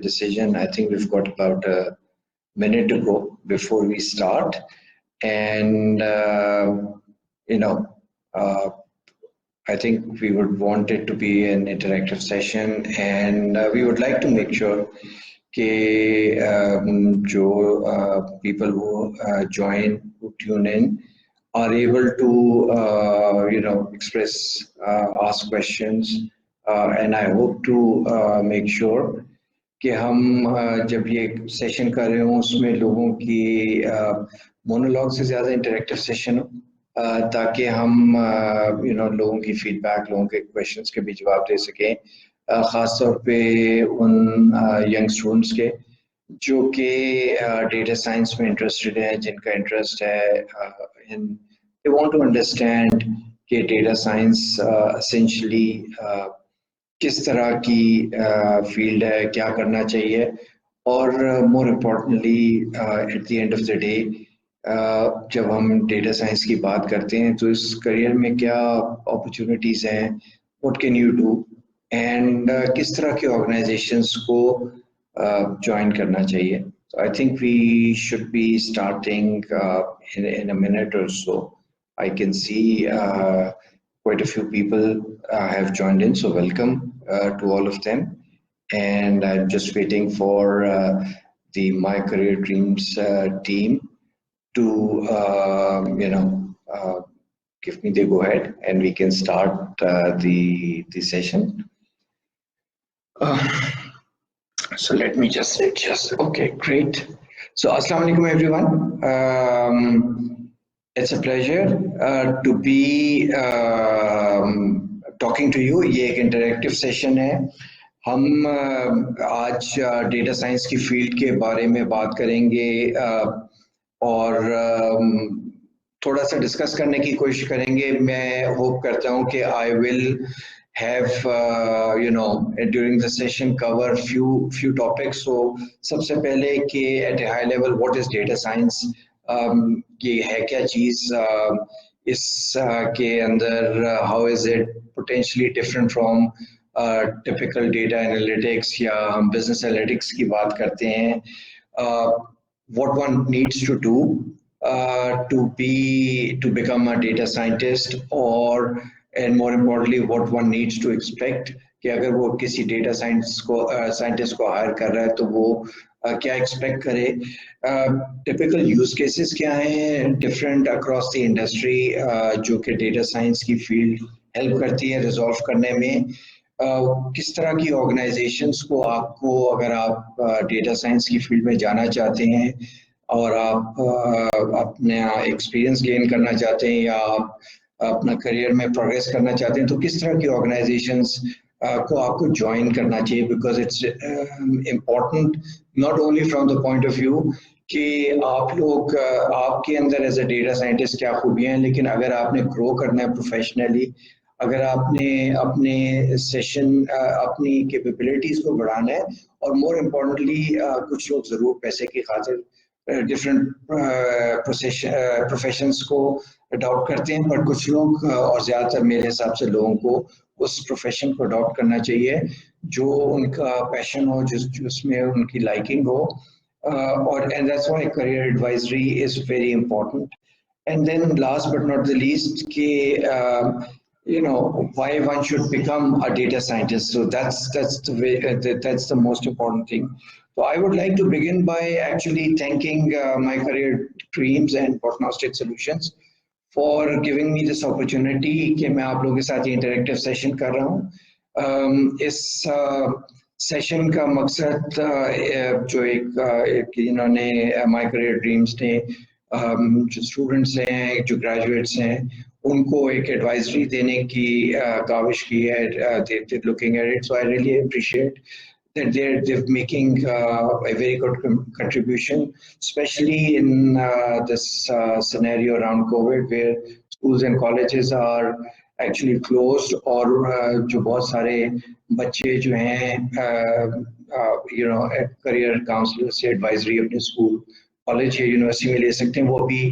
decision. I think we've got about a minute to go before we start. And, you know, I think we would want it to be an interactive session, and we would like to make sure that people who join, who tune in, are able to, express, ask questions, and I hope to make sure कि हम जब ये session कर रहे हों उसमें लोगों की मोनोलॉग से ज़्यादा इंटरेक्टिव सेशन हो, ताकि हम लोगों की फीडबैक, लोगों के क्वेश्चंस के भी जवाब दे सकें, ख़ास तौर पे उन यंग स्टूडेंट्स के जो कि डेटा साइंस में इंटरेस्टेड हैं, जिनका इंटरेस्ट है इन दे वांट टू अंडरस्टैंड कि डेटा साइंस एसेंशियली किस तरह की फील्ड है, क्या करना चाहिए, और more importantly at the end of the day जब हम डेटा साइंस की बात करते हैं तो इस करियर में क्या अपॉर्चुनिटीज़ हैं, what can you do, and किस तरह के ऑर्गेनाइजेशंस को ज्वाइन करना चाहिए. So I think we should be starting in a minute or so. I can see quite a few people have joined in, so welcome to all of them. And I'm just waiting for the My Career Dreams team to, give me the go ahead, and we can start the session. So let me just okay, great. So Assalamu alaikum everyone. It's a pleasure to be talking to you. ये एक interactive session है. हम आज data science की field के बारे में बात करेंगे और थोड़ा सा डिस्कस करने की कोशिश करेंगे. मैं होप करता हूँ कि I will have during the session cover few topics. So सबसे पहले कि at a high level what is data science, ये है क्या चीज़, इस के अंदर how is it potentially different from typical data analytics, या हम business analytics की बात करते हैं, what one needs to do to become a data scientist, or and more importantly what one needs to expect कि अगर वो किसी डेटा साइंटिस्ट को हायर कर रहा है तो वो क्या एक्सपेक्ट करे, टिपिकल यूज केसेस क्या हैं डिफरेंट अक्रॉस द इंडस्ट्री जो कि डेटा साइंस की फील्ड हेल्प करती है रिजॉल्व करने में, किस तरह की ऑर्गेनाइजेशंस को आपको, अगर आप डेटा साइंस की फील्ड में जाना चाहते हैं और आप अपना एक्सपीरियंस गेन करना चाहते हैं या आप अपना करियर में प्रोग्रेस करना चाहते हैं, तो किस तरह की ऑर्गेनाइजेशंस को आपको ज्वाइन करना चाहिए, because it's important not only from the point of view कि आप लोग आपके अंदर एज अ डेटा साइंटिस्ट क्या खूबियाँ हैं, लेकिन अगर आपने ग्रो करना है प्रोफेशनली, अगर आपने अपने सेशन अपनी कैपेबिलिटीज़ को बढ़ाना है, और मोर इम्पोर्टेंटली कुछ लोग ज़रूर पैसे की खातिर डिफरेंट प्रोफेशंस को अडॉप्ट करते हैं, पर कुछ लोग और ज़्यादातर मेरे हिसाब से लोगों को उस प्रोफेशन को अडॉप्ट करना चाहिए जो उनका पैशन हो, जिसमें उनकी लाइकिंग हो, और and that's why career advisory is very important. And then last but not the least कि why one should become a data scientist. So that's the most important thing. So I would like to begin by actually thanking My Career Dreams and Prognostic Solutions for giving me this opportunity कि मैं आप लोगों के साथ ये interactive session कर रहा हूँ. इस सेशन का मकसद जो एक इन्होंने My Career Dreams ने जो स्टूडेंट्स हैं, जो ग्रेजुएट्स हैं, उनको एक एडवाइजरी देने की काविश की है. They're looking at it, so I really appreciate that they're making a very good contribution, especially in this scenario around COVID, where schools and colleges are actually closed, और जो बहुत सारे बच्चे जो हैं करियर काउंसलर से एडवाइजरी अपने school, college या यूनिवर्सिटी में ले सकते हैं, वो अभी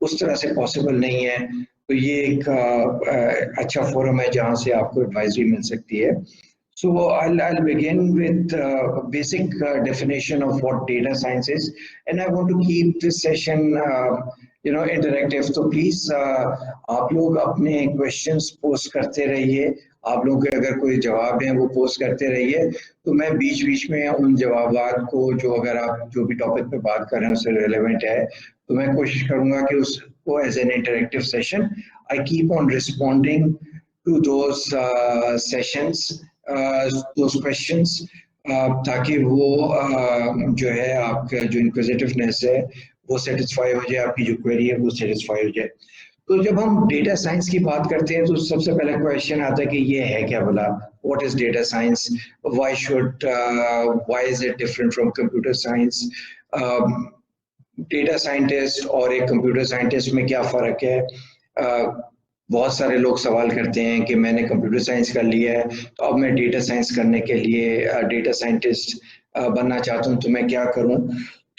उस तरह से पॉसिबल नहीं है. तो ये एक अच्छा फोरम है जहाँ से आपको एडवाइजरी मिल सकती है. So I'll begin with a basic definition of what data science is, and I want to keep this session, interactive. So please, आप लोग अपने questions post करते रहिए. आप लोगों के अगर कोई जवाब हैं वो पोस्ट करते रहिए, तो मैं बीच बीच में उन जवाबात को, जो अगर आप जो भी टॉपिक पे बात कर रहे हैं उससे रिलेवेंट है, तो मैं कोशिश करूंगा कि उसको as an interactive session I keep on responding to those sessions, those questions, ताकि वो जो है आपका जो इंक्विजिटिवनेस है वो सेटिस्फाई हो जाए, आपकी जो क्वेरी है वो सेटिस्फाई हो जाए. तो जब हम डेटा साइंस की बात करते हैं तो सबसे पहला क्वेश्चन आता है कि ये है क्या भला, what is data science, why is it different from computer science, data scientist और एक कंप्यूटर साइंटिस्ट में क्या फ़र्क है. बहुत सारे लोग सवाल करते हैं कि मैंने कंप्यूटर साइंस कर लिया है तो अब मैं डेटा साइंस करने के लिए डेटा साइंटिस्ट बनना चाहता हूँ, तो मैं क्या करूँ.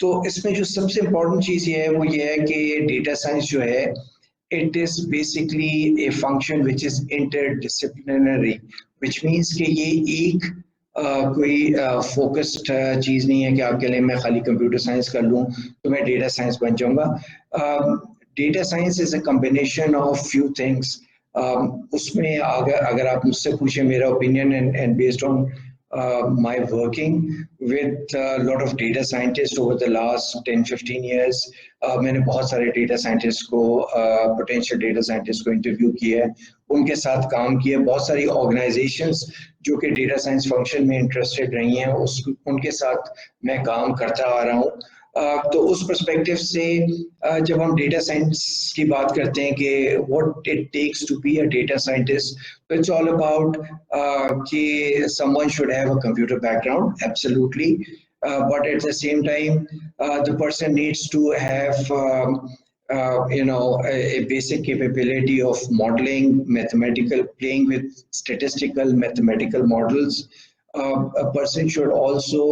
तो इसमें जो सबसे इम्पोर्टेंट चीज़ ये है वो ये है कि डेटा साइंस जो है, it is basically a function which is interdisciplinary, which means कि ये एक कोई फोकस्ड चीज़ नहीं है कि आपके लिए मैं खाली कंप्यूटर साइंस कर लूँ तो मैं डेटा साइंस बन जाऊँगा. Data science is a combination of few things. उसमें अगर आप मुझसे पूछें मेरा opinion, and based on my working with a lot of data scientists over the last 10-15 years, मैंने बहुत सारे data scientists को potential data scientists को interview किया है, उनके साथ काम किया. बहुत सारी organizations जो कि data science function में interested रही हैं, उनके साथ मैं काम करता आ रहा हूँ. तो उस पर्सपेक्टिव से जब हम डेटा साइंस की बात करते हैं कि what it takes to be a data scientist, तो इट्स ऑल अबाउट कि someone should have a computer background, absolutely, but at the same time the person needs to have a basic capability of modeling, mathematical, playing with statistical mathematical models. A person should also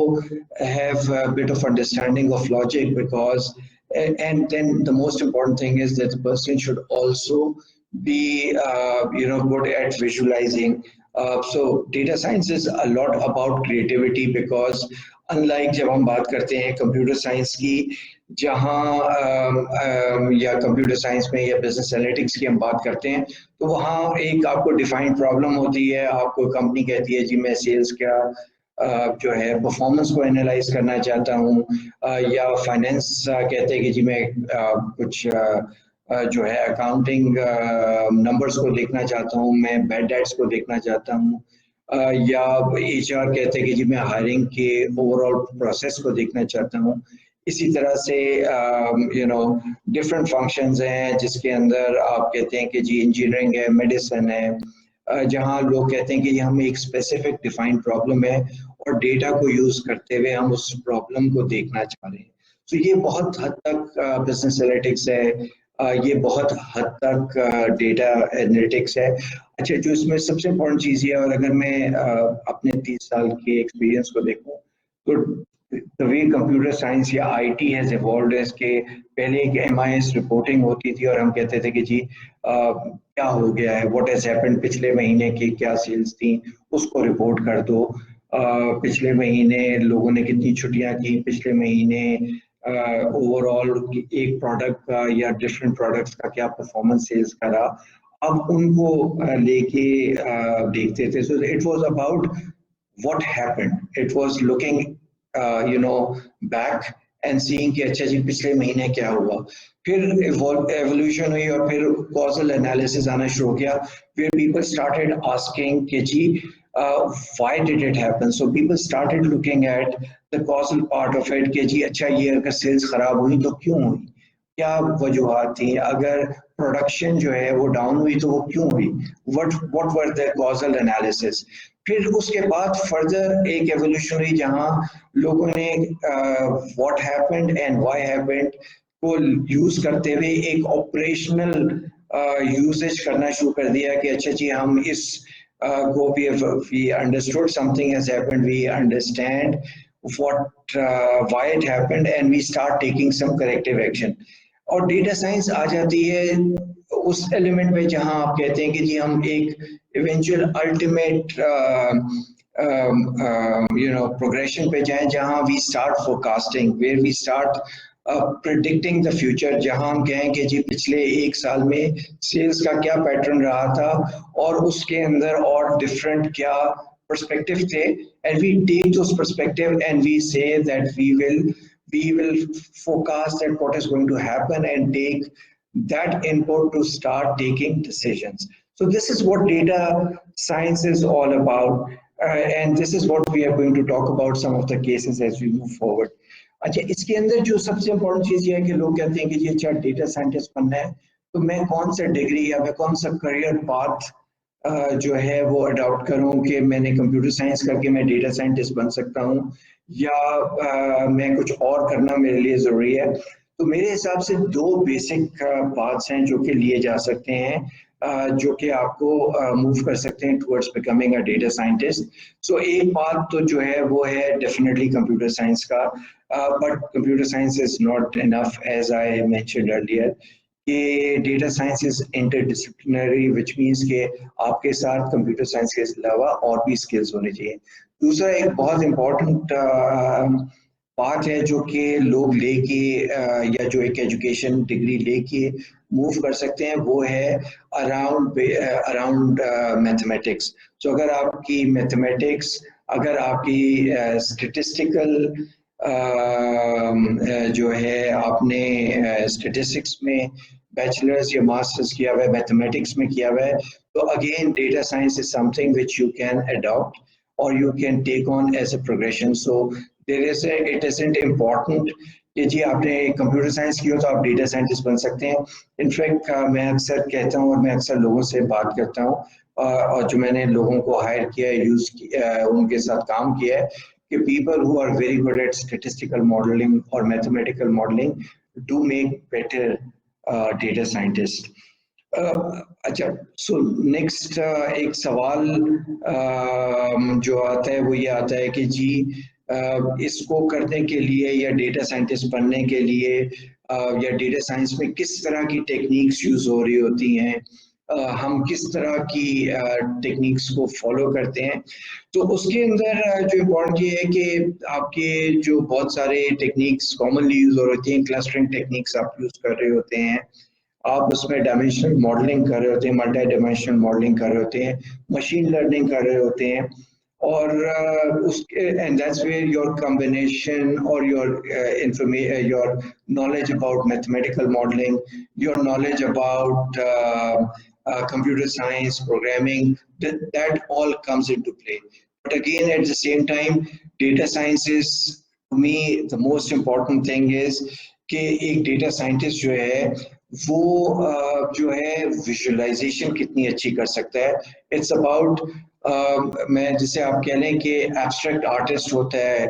have a bit of understanding of logic, because, and then the most important thing is that the person should also be good at visualizing. So data science is a lot about creativity, because unlike जब हम बात करते हैं computer science की, जहाँ या computer science में या बिजनेस एनालिटिक्स की हम बात करते हैं, तो वहाँ एक आपको डिफाइंड प्रॉब्लम होती है. आपको कंपनी कहती है जी मैं सेल्स क्या जो है परफॉर्मेंस को एनालाइज करना चाहता हूँ, या फाइनेंस कहते हैं कि जी मैं कुछ जो है अकाउंटिंग नंबर्स को देखना चाहता हूँ, मैं बैड डेट्स को देखना चाहता हूँ, या एचआर कहते हैं कि जी मैं हायरिंग के ओवरऑल प्रोसेस को देखना चाहता हूँ. इसी तरह से डिफरेंट फंक्शंस हैं जिसके अंदर आप कहते हैं कि जी इंजीनियरिंग है, मेडिसिन है, जहाँ लोग कहते हैं कि हमें एक स्पेसिफिक डिफाइंड प्रॉब्लम है और डेटा को यूज करते हुए हम उस प्रॉब्लम को देखना चाह रहे हैं. तो ये बहुत हद तक बिजनेस एनालिटिक्स है, ये बहुत हद तक डेटा एनालिटिक्स है. अच्छा, जो इसमें सबसे इम्पोर्टेंट चीज़ है, और अगर मैं अपने 30 साल के एक्सपीरियंस को देखूं, तो the way computer science या IT has evolved है कि पहले एक MIS रिपोर्टिंग होती थी और हम कहते थे कि जी क्या हो गया है, what has happened, पिछले महीने की क्या सेल्स थी उसको रिपोर्ट कर दो, पिछले महीने लोगों ने कितनी छुट्टियां की, पिछले महीने ओवरऑल एक प्रोडक्ट का या डिफरेंट प्रोडक्ट्स का क्या परफॉर्मेंस सेल्स करा, अब उनको लेके देखते थे. So it was about what happened, it was looking back and seeing कि अच्छा जी पिछले महीने क्या हुआ. फिर एवोल्यूशन हुई और फिर कॉजल एनालिसिस आना शुरू हो गया, where people started asking कि जी why did it happen. So people started looking at the causal part of it कि जी अच्छा ये अगर सेल्स खराब हुई तो क्यों हुई, क्या वजूहत थी, अगर प्रोडक्शन जो है वो डाउन हुई तो वो क्यों हुई, what were the causal analysis. फिर उसके बाद फर्दर एक एवोल्यूशन हुई जहां लोगों ने what happened and why happened को यूज करते हुए एक ऑपरेशनल यूसेज करना शुरू कर दिया कि अच्छा जी हम इस को we understood something has happened, we understand why it happened, and we start taking some corrective action. और डेटा साइंस आ जाती है उस एलिमेंट में जहां आप कहते हैं कि जी हम एक इवेंचुअल अल्टीमेट प्रोग्रेशन पे जाएं जहां we start forecasting, where we start predicting the future, जहां हम कहें कि जी पिछले एक साल में सेल्स का क्या पैटर्न रहा था और उसके अंदर और डिफरेंट क्या पर्सपेक्टिव थे, and we take those perspective and we say that we will forecast that what is going to happen and take that input to start taking decisions. So this is what data science is all about, and this is what we are going to talk about some of the cases as we move forward. अच्छा, इसके अंदर जो सबसे important चीज़ ये है कि लोग कहते हैं कि जी अच्छा डेटा साइंटिस्ट बनना है तो मैं कौन सा डिग्री या मैं कौन सा करियर पाथ जो है वो अडॉप्ट करूं कि मैंने कंप्यूटर साइंस करके मैं डेटा साइंटिस्ट बन सकता हूं या मैं कुछ और करना मेरे लिए ज़रूरी है। तो मेरे हिसाब से दो बेसिक पाथ्स हैं जो कि लिए जा सकते हैं जो कि आपको मूव कर सकते हैं towards becoming a data scientist. So एक पाथ तो जो है वो है डेफिनेटली कंप्यूटर साइंस का, but computer science is not enough as I mentioned earlier कि data science is interdisciplinary, which means के आपके साथ कंप्यूटर साइंस के अलावा और भी स्किल्स होने चाहिए। दूसरा एक बहुत इम्पोर्टेंट बात है जो कि लोग लेके या जो एक एजुकेशन डिग्री लेके मूव कर सकते हैं वो है अराउंड मैथमेटिक्स। सो अगर आपकी मैथमेटिक्स, अगर आपकी स्टैटिस्टिकल जो है आपने स्टैटिस्टिक्स में बैचलर्स या मास्टर्स किया हुआ है, मैथमेटिक्स में किया हुआ है, तो again data science is something which you can adopt or you can take on as a progression. So it isn't important कि जी आपने कंप्यूटर साइंस की हो तो आप डेटा साइंटिस्ट बन सकते हैं। इनफैक्ट मैं अक्सर कहता हूँ और मैं अक्सर लोगों से बात करता हूँ और जो मैंने लोगों को हायर किया है, उनके साथ काम किया है कि people who are very good at statistical modeling or mathematical modeling do make better data scientists. अच्छा, सो नेक्स्ट एक सवाल जो आता है वो ये आता है कि जी इसको करने के लिए या डेटा साइंटिस्ट बनने के लिए या डेटा साइंस में किस तरह की टेक्निक्स यूज हो रही होती हैं, हम किस तरह की टेक्निक्स को फॉलो करते हैं। तो उसके अंदर जो इम्पोर्टेंट ये है कि आपके जो बहुत सारे टेक्निक्स कॉमनली यूज हो रही होती हैं, क्लस्टरिंग टेक्निक्स आप यूज कर रहे होते हैं, आप उसमें डायमेंशनल मॉडलिंग कर रहे होते हैं, मल्टी डायमेंशनल मॉडलिंग कर रहे होते हैं, मशीन लर्निंग कर रहे होते हैं, और उसके and that's where your combination और your knowledge about mathematical modelling, your knowledge about computer science, programming, that all comes into play. But again, at the same time, data science is, to me, the most important thing is कि एक data scientist जो है वो जो है visualisation कितनी अच्छी कर सकता है। इट्स अबाउट मैं जिसे आप कह लें कि एब्स्ट्रैक्ट आर्टिस्ट होता है,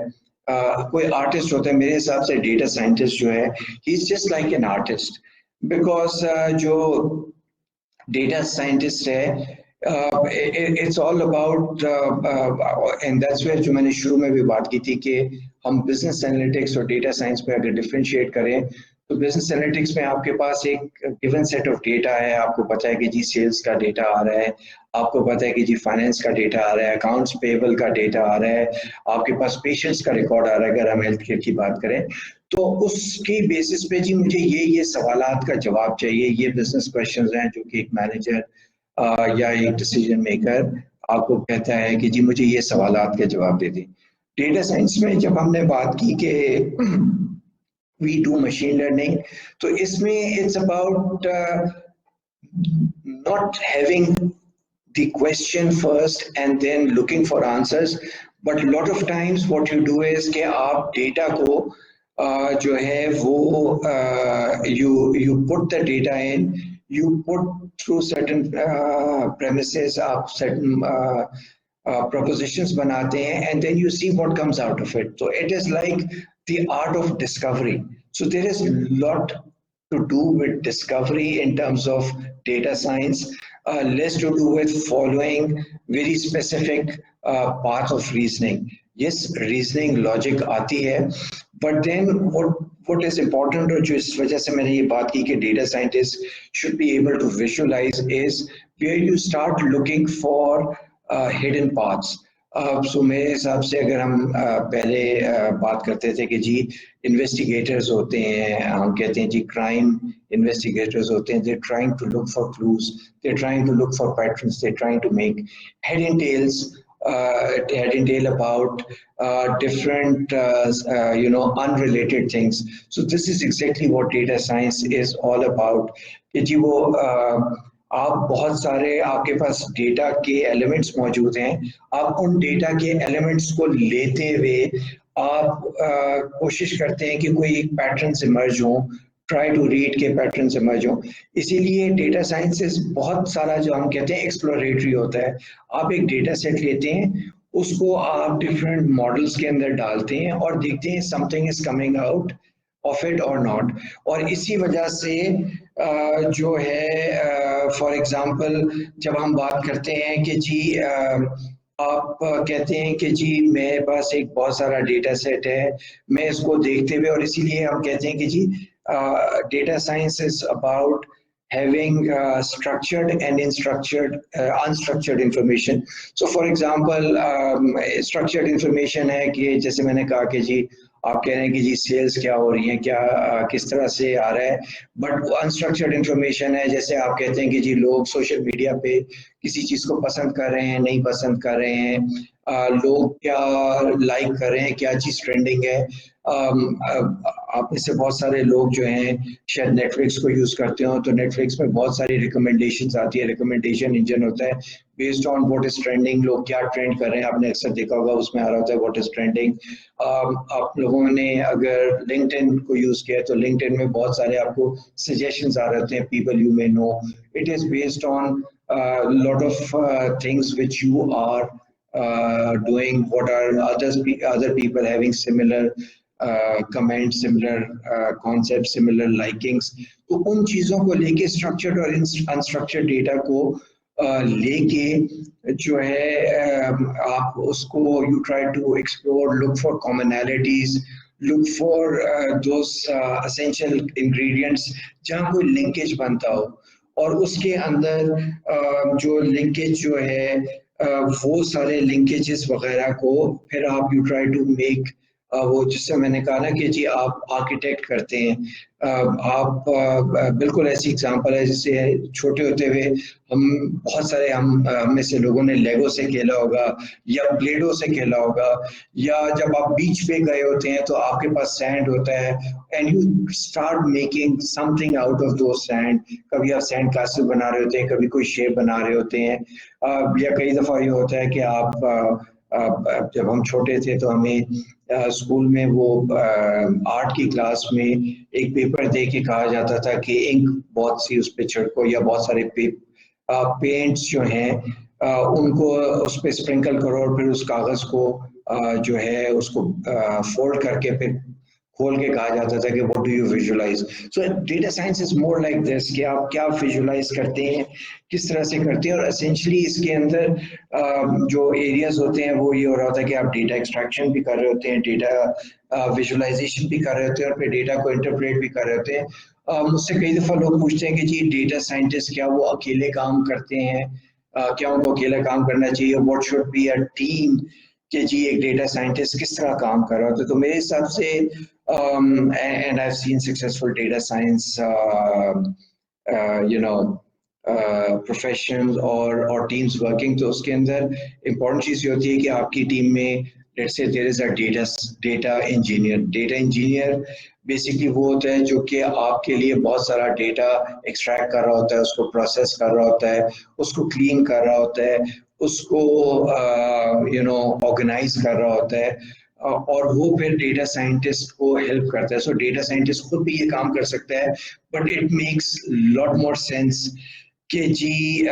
कोई आर्टिस्ट होता है, मेरे हिसाब से डेटा साइंटिस्ट जो है he is just like an artist, because जो डेटा साइंटिस्ट है it's all about and that's where जो मैंने शुरू में भी बात की थी कि हम बिजनेस एनालिटिक्स और डेटा साइंस में अगर डिफरेंशिएट करें तो बिजनेस एनालिटिक्स में आपके पास एक गिवन सेट ऑफ डेटा है, आपको पता है कि जी सेल्स का डेटा आ रहा है, आपको पता है कि जी फाइनेंस का डेटा आ रहा है, अकाउंट्स पेबल का डेटा आ रहा है, आपके पास पेशेंट्स का रिकॉर्ड आ रहा है अगर हम हेल्थ केयर की बात करें, तो उसकी बेसिस पे जी मुझे ये सवालात का जवाब चाहिए, ये बिजनेस क्वेश्चंस हैं जो कि एक मैनेजर या एक डिसीजन मेकर आपको कहता है कि जी मुझे ये सवालात के जवाब दे दें। डेटा साइंस में जब हमने बात की कि we do machine learning, तो इसमें it's about not having the question first and then looking for answers, but a lot of times what you do is कि आप data को जो है वो you put the data in, you put through certain premises, आप certain propositions बनाते हैं, and then you see what comes out of it. So it is like the art of discovery. So there is a lot to do with discovery in terms of data science, less to do with following very specific path of reasoning. Yes, reasoning logic आती है, but then what is important और जो इस वजह से मैंने ये बात की कि data scientists should be able to visualize is where you start looking for hidden paths. सो मेरे हिसाब से अगर हम पहले बात करते थे कि जी इन्वेस्टिगेटर्स होते हैं, हम कहते हैं जी क्राइम इन्वेस्टिगेटर्स होते हैं, they trying to look for clues, they trying to look for patterns, they trying to make head and tails, head and tail about different unrelated things. So this is exactly what data science is all about कि जी वो आप बहुत सारे आपके पास data के elements मौजूद हैं, आप उन डेटा के एलिमेंट्स को लेते हुए आप कोशिश करते हैं कि कोई एक पैटर्न्स इमर्ज हो, ट्राई टू रीड के पैटर्न्स इमर्ज हो। इसीलिए डेटा साइंसेस बहुत सारा जो हम कहते हैं एक्सप्लोरेटरी होता है। आप एक डेटा सेट लेते हैं, उसको आप डिफरेंट मॉडल्स के अंदर डालते हैं और देखते हैं something is coming out of it और नॉट। और इसी वजह से जो है फॉर एग्जांपल जब हम बात करते हैं कि जी आप कहते हैं कि जी मेरे पास एक बहुत सारा डेटा सेट है, मैं इसको देखते हुए, और इसीलिए हम कहते हैं कि जी data science is about having structured and unstructured information. So for example, structured information है कि जैसे मैंने कहा कि जी आप कह रहे हैं कि जी सेल्स क्या हो रही है, क्या किस तरह से आ रहा है, बट अनस्ट्रक्चर्ड इंफॉर्मेशन है जैसे आप कहते हैं कि जी लोग सोशल मीडिया पे किसी चीज़ को पसंद कर रहे हैं, नहीं पसंद कर रहे हैं, लोग क्या लाइक कर रहे हैं, क्या चीज़ ट्रेंडिंग है। आप में से बहुत सारे लोग जो हैं शायद नेटफ्लिक्स को यूज़ करते हो, तो नेटफ्लिक्स में बहुत सारी रिकमेंडेशंस आती है, रिकमेंडेशन इंजन होता है based on what is trending, लोग क्या ट्रेंड कर रहे हैं, आपने अक्सर देखा होगा उसमें आ रहा होता है व्हाट इज ट्रेंडिंग। आप लोगों ने अगर लिंक्डइन को यूज़ किया तो लिंक्डइन में बहुत सारे आपको सजेशंस आ रहे होते हैं, people you may know, it is based on lot of things which you are doing, what are other people having similar comments, similar concepts, similar likings। तो उन चीज़ों को लेके स्ट्रक्चर्ड और अनस्ट्रक्चर्ड डेटा को लेके जो है आप उसको you try to explore, look for commonalities, look for those essential ingredients जहाँ कोई लिंकेज बनता हो, और उसके अंदर जो लिंकेज जो है वो सारे लिंकेजेस वगैरह को फिर आप यू ट्राई टू मेक वो, जिससे मैंने कहा ना कि जी आप आर्किटेक्ट करते हैं। आप बिल्कुल ऐसी एग्जांपल है जैसे छोटे होते हुए हम बहुत सारे हम में से लोगों ने लेगो से खेला होगा या प्लेडो से खेला होगा, या जब आप बीच पे गए होते हैं तो आपके पास सैंड होता है and you start making something out of दो सैंड। कभी आप सैंड कास्टल बना रहे होते हैं, कभी कोई शेप बना रहे होते हैं, या कई दफ़ा ये होता है कि आप जब हम छोटे थे तो हमें स्कूल में वो आर्ट की क्लास में एक पेपर दे के कहा जाता था कि इंक बहुत सी उस पे छिड़को, या बहुत सारे पेंट्स जो हैं उनको उस पर स्प्रिंकल करो, और फिर उस कागज़ को जो है उसको फोल्ड करके फिर खोल के कहा जाता था कि what do you visualise. So data science is more like this कि आप क्या विजुअलाइज करते हैं, किस तरह से करते हैं। और एसेंशियली इसके अंदर जो एरियाज होते हैं वो ये हो रहा होता है कि आप डेटा एक्सट्रैक्शन भी कर रहे होते हैं, डेटा विजुअलाइजेशन भी कर रहे होते हैं, और फिर डेटा को इंटरप्रेट भी कर रहे होते हैं। मुझसे कई दफ़ा लोग पूछते हैं कि जी डेटा साइंटिस्ट क्या वो अकेले काम करते हैं, क्या उनको अकेला काम करना चाहिए, what should be a team, कि जी एक डेटा साइंटिस्ट किस तरह काम कर रहा होता है। तो मेरे हिसाब से and I've seen successful data science professions or teams working, तो उसके अंदर important चीज़ ये होती है कि आपकी टीम में let's say there is a data engineer basically वो होता है जो कि आपके लिए बहुत सारा डेटा एक्सट्रैक्ट कर रहा होता है, उसको प्रोसेस कर रहा होता है, उसको क्लीन कर रहा होता है, उसको ऑर्गेनाइज कर रहा होता है, और वो फिर डेटा साइंटिस्ट को हेल्प करता है। सो डेटा साइंटिस्ट खुद भी ये काम कर सकता है, but it makes lot more sense कि जी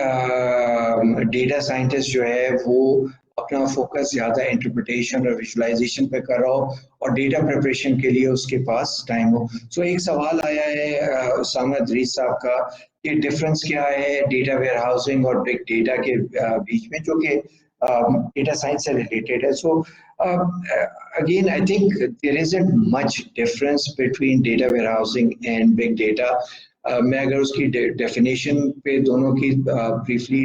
डेटा साइंटिस्ट जो है वो अपना फोकस ज़्यादा इंटरप्रिटेशन और विजुअलाइजेशन पे कर रहा हो और डेटा प्रिपरेशन के लिए उसके पास टाइम हो। सो एक सवाल आया है उसामा इदरीस साहब का कि डिफरेंस क्या है डेटा वेयर हाउसिंग और बिग डेटा के बीच में, जो कि डेटा साइंस से रिलेटेड है। सो again, I think there isn't much difference between data warehousing and big data. मैं अगर उसकी डेफिनेशन पे दोनों की ब्रीफली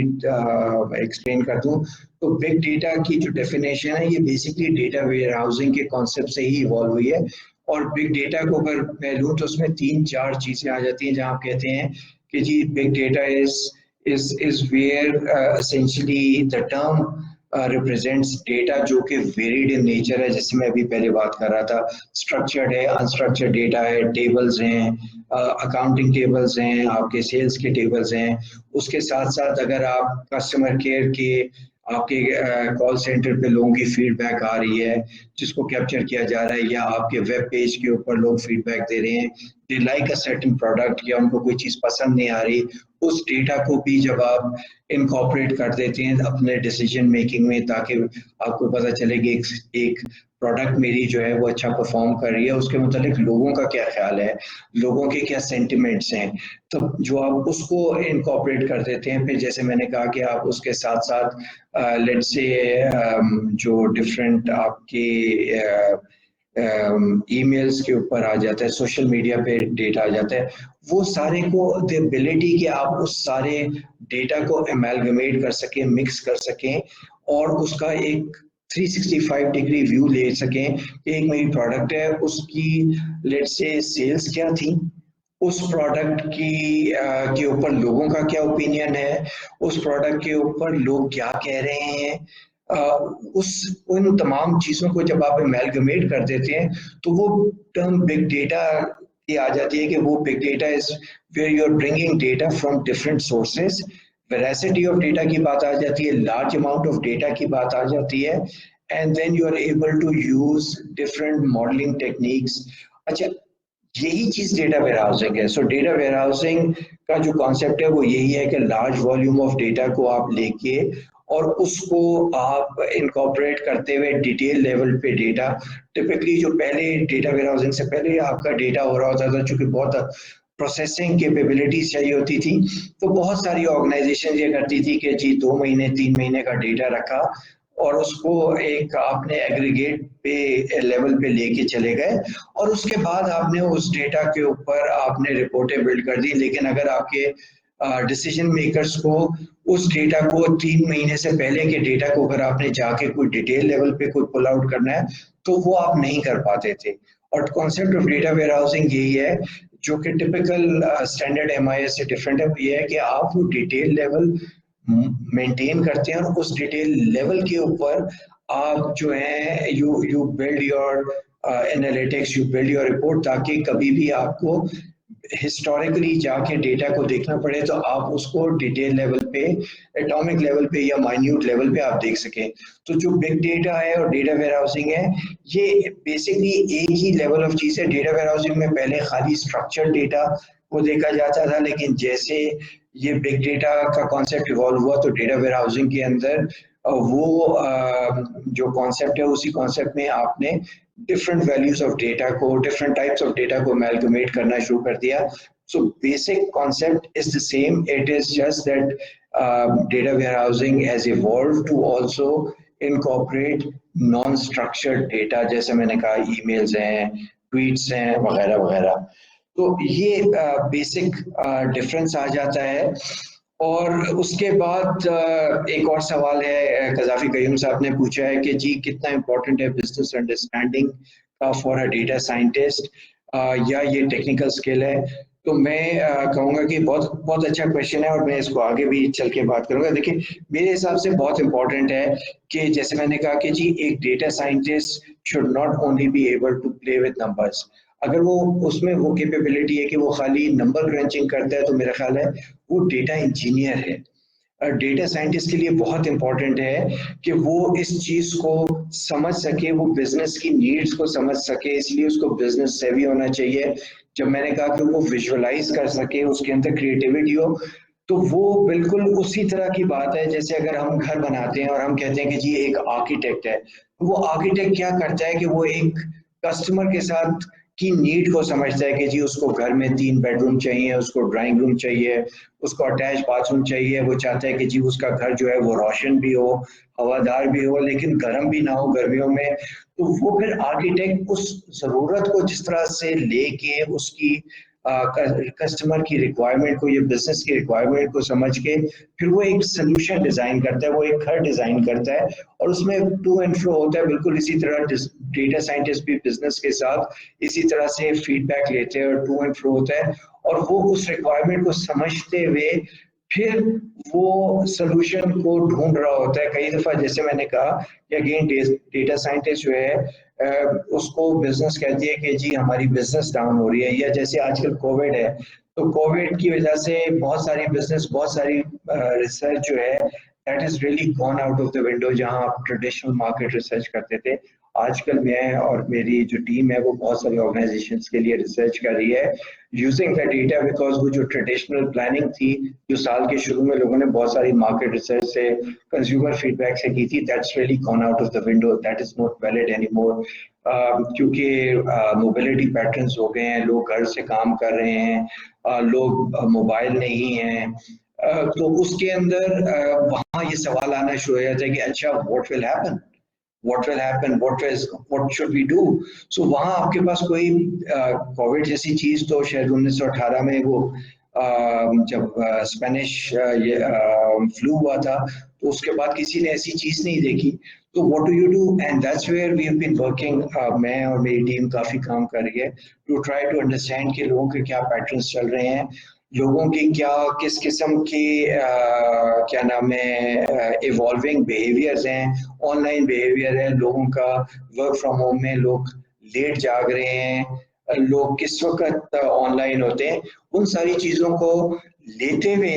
एक्सप्लेन कर दूं तो बिग डेटा की जो डेफिनेशन है ये बेसिकली डेटा वेयर हाउसिंग के कॉन्सेप्ट से ही इवॉल्व हुई है। और बिग डेटा को अगर मैं लूँ तो उसमें 3-4 चीज़ें आ जाती हैं जहाँ आप कहते हैं कि जी big data is where essentially the term represents data जो कि वेरिड इन नेचर है, जैसे मैं अभी पहले बात कर रहा था, स्ट्रक्चर्ड है, अनस्ट्रक्चर्ड डेटा है, टेबल्स हैं, अकाउंटिंग टेबल्स हैं, आपके सेल्स के टेबल्स हैं। उसके साथ साथ अगर आप कस्टमर केयर के आपके कॉल सेंटर पे लोगों की फीडबैक आ रही है जिसको कैप्चर किया जा रहा है, या आपके वेब पेज के ऊपर लोग फीडबैक दे रहे हैं, they like a certain product, या उनको कोई चीज़ पसंद नहीं आ रही, उस डेटा को भी जब आप इनकॉर्पोरेट कर देते हैं अपने डिसीजन मेकिंग में, ताकि आपको पता चले कि एक प्रोडक्ट मेरी जो है वो अच्छा परफॉर्म कर रही है, उसके मुतालिक लोगों का क्या ख्याल है, लोगों के क्या सेंटिमेंट्स हैं, तो जो आप उसको इनकॉर्पोरेट कर देते हैं। फिर जैसे मैंने कहा कि आप उसके साथ साथ लेट्स से जो डिफरेंट आपके ईमेल्स के ऊपर आ जाता है, सोशल मीडिया पे डेटा आ जाता है, वो सारे को द एबिलिटी कि आप उस सारे डेटा को एमेलगमेट कर सकें, मिक्स कर सकें, और उसका एक 365 डिग्री व्यू ले सकें कि एक मेरी प्रोडक्ट है, उसकी लेट्स से सेल्स क्या थी, उस प्रोडक्ट की के ऊपर लोगों का क्या ओपिनियन है, उस प्रोडक्ट के ऊपर लोग क्या कह रहे हैं, उस उन तमाम चीज़ों को जब आप एमेलगमेट कर देते हैं तो वो टर्म बिग डेटा की आ जाती है कि वो big data is where you are bringing data from different sources, veracity of data की बात आ जाती है, लार्ज अमाउंट ऑफ डेटा की बात आ जाती है, and then you are able to use different modelling techniques. अच्छा, यही चीज डेटा वेयरहाउसिंग है। सो डेटा वेयरहाउसिंग का जो कॉन्सेप्ट है वो यही है कि लार्ज वॉल्यूम ऑफ डेटा को आप लेके और उसको आप इनकॉर्पोरेट करते हुए डिटेल लेवल पे डेटा, टिपिकली जो पहले डेटा वेयरहाउसिंग से पहले आपका डेटा हो रहा होता था, चूंकि बहुत प्रोसेसिंग कैपेबिलिटीज चाहिए होती थी, तो बहुत सारी ऑर्गेनाइजेशन ये करती थी कि जी 2 महीने 3 महीने का डेटा रखा और उसको एक आपने एग्रीगेट पे लेवल पे लेके चले गए, और उसके बाद आपने उस डेटा के ऊपर आपने रिपोर्टें बिल्ड कर दी। लेकिन अगर आपके डिसीजन मेकर्स को उस डेटा को 3 महीने से पहले के डेटा को अगर आपने जाके कोई डिटेल लेवल पे कोई पुल आउट करना है तो वो आप नहीं कर पाते थे। और कॉन्सेप्ट ऑफ डेटा वेयरहाउसिंग यही है, जो कि टिपिकल स्टैंडर्ड एमआईएस से डिफरेंट है, ये है कि आप वो डिटेल लेवल मेंटेन करते हैं और उस डिटेल लेवल के ऊपर आप जो है you build your analytics, you build your report, ताकि कभी भी आपको हिस्टोरिकली जाके डेटा को देखना पड़े तो आप उसको डिटेल लेवल पे, एटॉमिक लेवल पे या माइन्यूट लेवल पे आप देख सकें। तो जो बिग डेटा है और डेटा वेयरहाउसिंग है, ये बेसिकली एक ही लेवल ऑफ चीज़ है। डेटा वेयरहाउसिंग में पहले खाली स्ट्रक्चर्ड डेटा को देखा जाता था, लेकिन जैसे ये बिग डेटा का कॉन्सेप्ट इवॉल्व हुआ तो डेटा वेयरहाउसिंग के अंदर वो जो कॉन्सेप्ट है उसी कॉन्सेप्ट में आपने डिफरेंट वैल्यूज ऑफ डेटा को, डिफरेंट टाइप्स ऑफ डेटा को अमेलगमेट करना शुरू कर दिया। So basic concept is the same, it is just that data warehousing has evolved to also incorporate non structured data, जैसे मैंने कहा ईमेल्स हैं, ट्वीट्स हैं, वगैरह वगैरह। तो ये बेसिक डिफरेंस आ जाता है। और उसके बाद एक और सवाल है, कज़ाफ़ी क़य्यूम साहब ने पूछा है कि जी कितना इम्पोर्टेंट है बिजनेस अंडरस्टैंडिंग का फॉर अ डेटा साइंटिस्ट, या ये टेक्निकल स्किल है। तो मैं कहूँगा कि बहुत बहुत अच्छा क्वेश्चन है और मैं इसको आगे भी चल के बात करूँगा। देखिए मेरे हिसाब से बहुत इम्पोर्टेंट है कि जैसे मैंने कहा कि जी एक data scientist should not only be able to play with numbers. अगर वो उसमें वो कैपेबिलिटी है कि वो खाली नंबर क्रंचिंग करता है तो मेरा ख्याल है वो डेटा इंजीनियर है। डेटा साइंटिस्ट के लिए बहुत इंपॉर्टेंट है कि वो इस चीज़ को समझ सके, वो बिजनेस की नीड्स को समझ सके, इसलिए उसको बिजनेस सेवी होना चाहिए। जब मैंने कहा कि वो विजुअलाइज कर सके, उसके अंदर क्रिएटिविटी हो, तो वो बिल्कुल उसी तरह की बात है जैसे अगर हम घर बनाते हैं और हम कहते हैं कि जी एक आर्किटेक्ट है, वो आर्किटेक्ट क्या करता है कि वो एक कस्टमर के साथ की नीड को समझता है कि जी उसको घर में 3 बेडरूम चाहिए, उसको ड्राइंग रूम चाहिए, उसको अटैच बाथरूम चाहिए, वो चाहता है कि जी उसका घर जो है वो रोशन भी हो, हवादार भी हो, लेकिन गर्म भी ना हो गर्मियों में। तो वो फिर आर्किटेक्ट उस ज़रूरत को जिस तरह से लेके उसकी कस्टमर की रिक्वायरमेंट को या बिजनेस की रिक्वायरमेंट को समझ के फिर वो एक सोल्यूशन डिजाइन करता है, वो एक घर डिजाइन करता है, और उसमें टू एंड फ्रो होता है। बिल्कुल इसी तरह डेटा साइंटिस्ट भी बिजनेस के साथ इसी तरह से फीडबैक लेते हैं और टू एंड फ्रो होता है, और वो उस रिक्वायरमेंट को समझते हुए फिर वो सोल्यूशन को ढूंढ रहा होता है। कई दफा जैसे मैंने कहा कि अगेन डेटा साइंटिस्ट जो है उसको बिजनेस कहती है कि जी हमारी बिजनेस डाउन हो रही है, या जैसे आजकल कोविड है तो कोविड की वजह से बहुत सारी बिजनेस, बहुत सारी रिसर्च जो है that is really gone out of the window. जहां आप ट्रेडिशनल मार्केट रिसर्च करते थे, आजकल मैं और मेरी जो टीम है वो बहुत सारी ऑर्गेनाइजेशंस के लिए रिसर्च कर रही है यूजिंग द डेटा, बिकॉज वो जो ट्रेडिशनल प्लानिंग थी जो साल के शुरू में लोगों ने बहुत सारी मार्केट रिसर्च से, कंज्यूमर फीडबैक से की थी, that's really gone out of the window, that is not valid any more. क्योंकि मोबिलिटी पैटर्न्स हो गए हैं, लोग घर से काम कर रहे हैं, लोग मोबाइल नहीं हैं, तो उसके अंदर वहाँ ये सवाल आना शुरू हो जाता है कि अच्छा what will happen, what should we do? So वहाँ आपके पास कोई कोविड जैसी चीज तो शायद 1918 में वो जब स्पेनिश फ्लू हुआ था तो उसके बाद किसी ने ऐसी चीज नहीं देखी। तो what do you do, and that's where we have been working, मैं और मेरी टीम काफी काम कर रही है टू ट्राई टू अंडरस्टैंड कि लोगों के क्या पैटर्न्स चल रहे हैं, लोगों की क्या किस किस्म की क्या नाम है इवॉल्विंग बिहेवियर्स हैं, ऑनलाइन बिहेवियर है लोगों का, वर्क फ्रॉम होम में लोग लेट जाग रहे हैं, लोग किस वक्त ऑनलाइन होते हैं, उन सारी चीज़ों को लेते हुए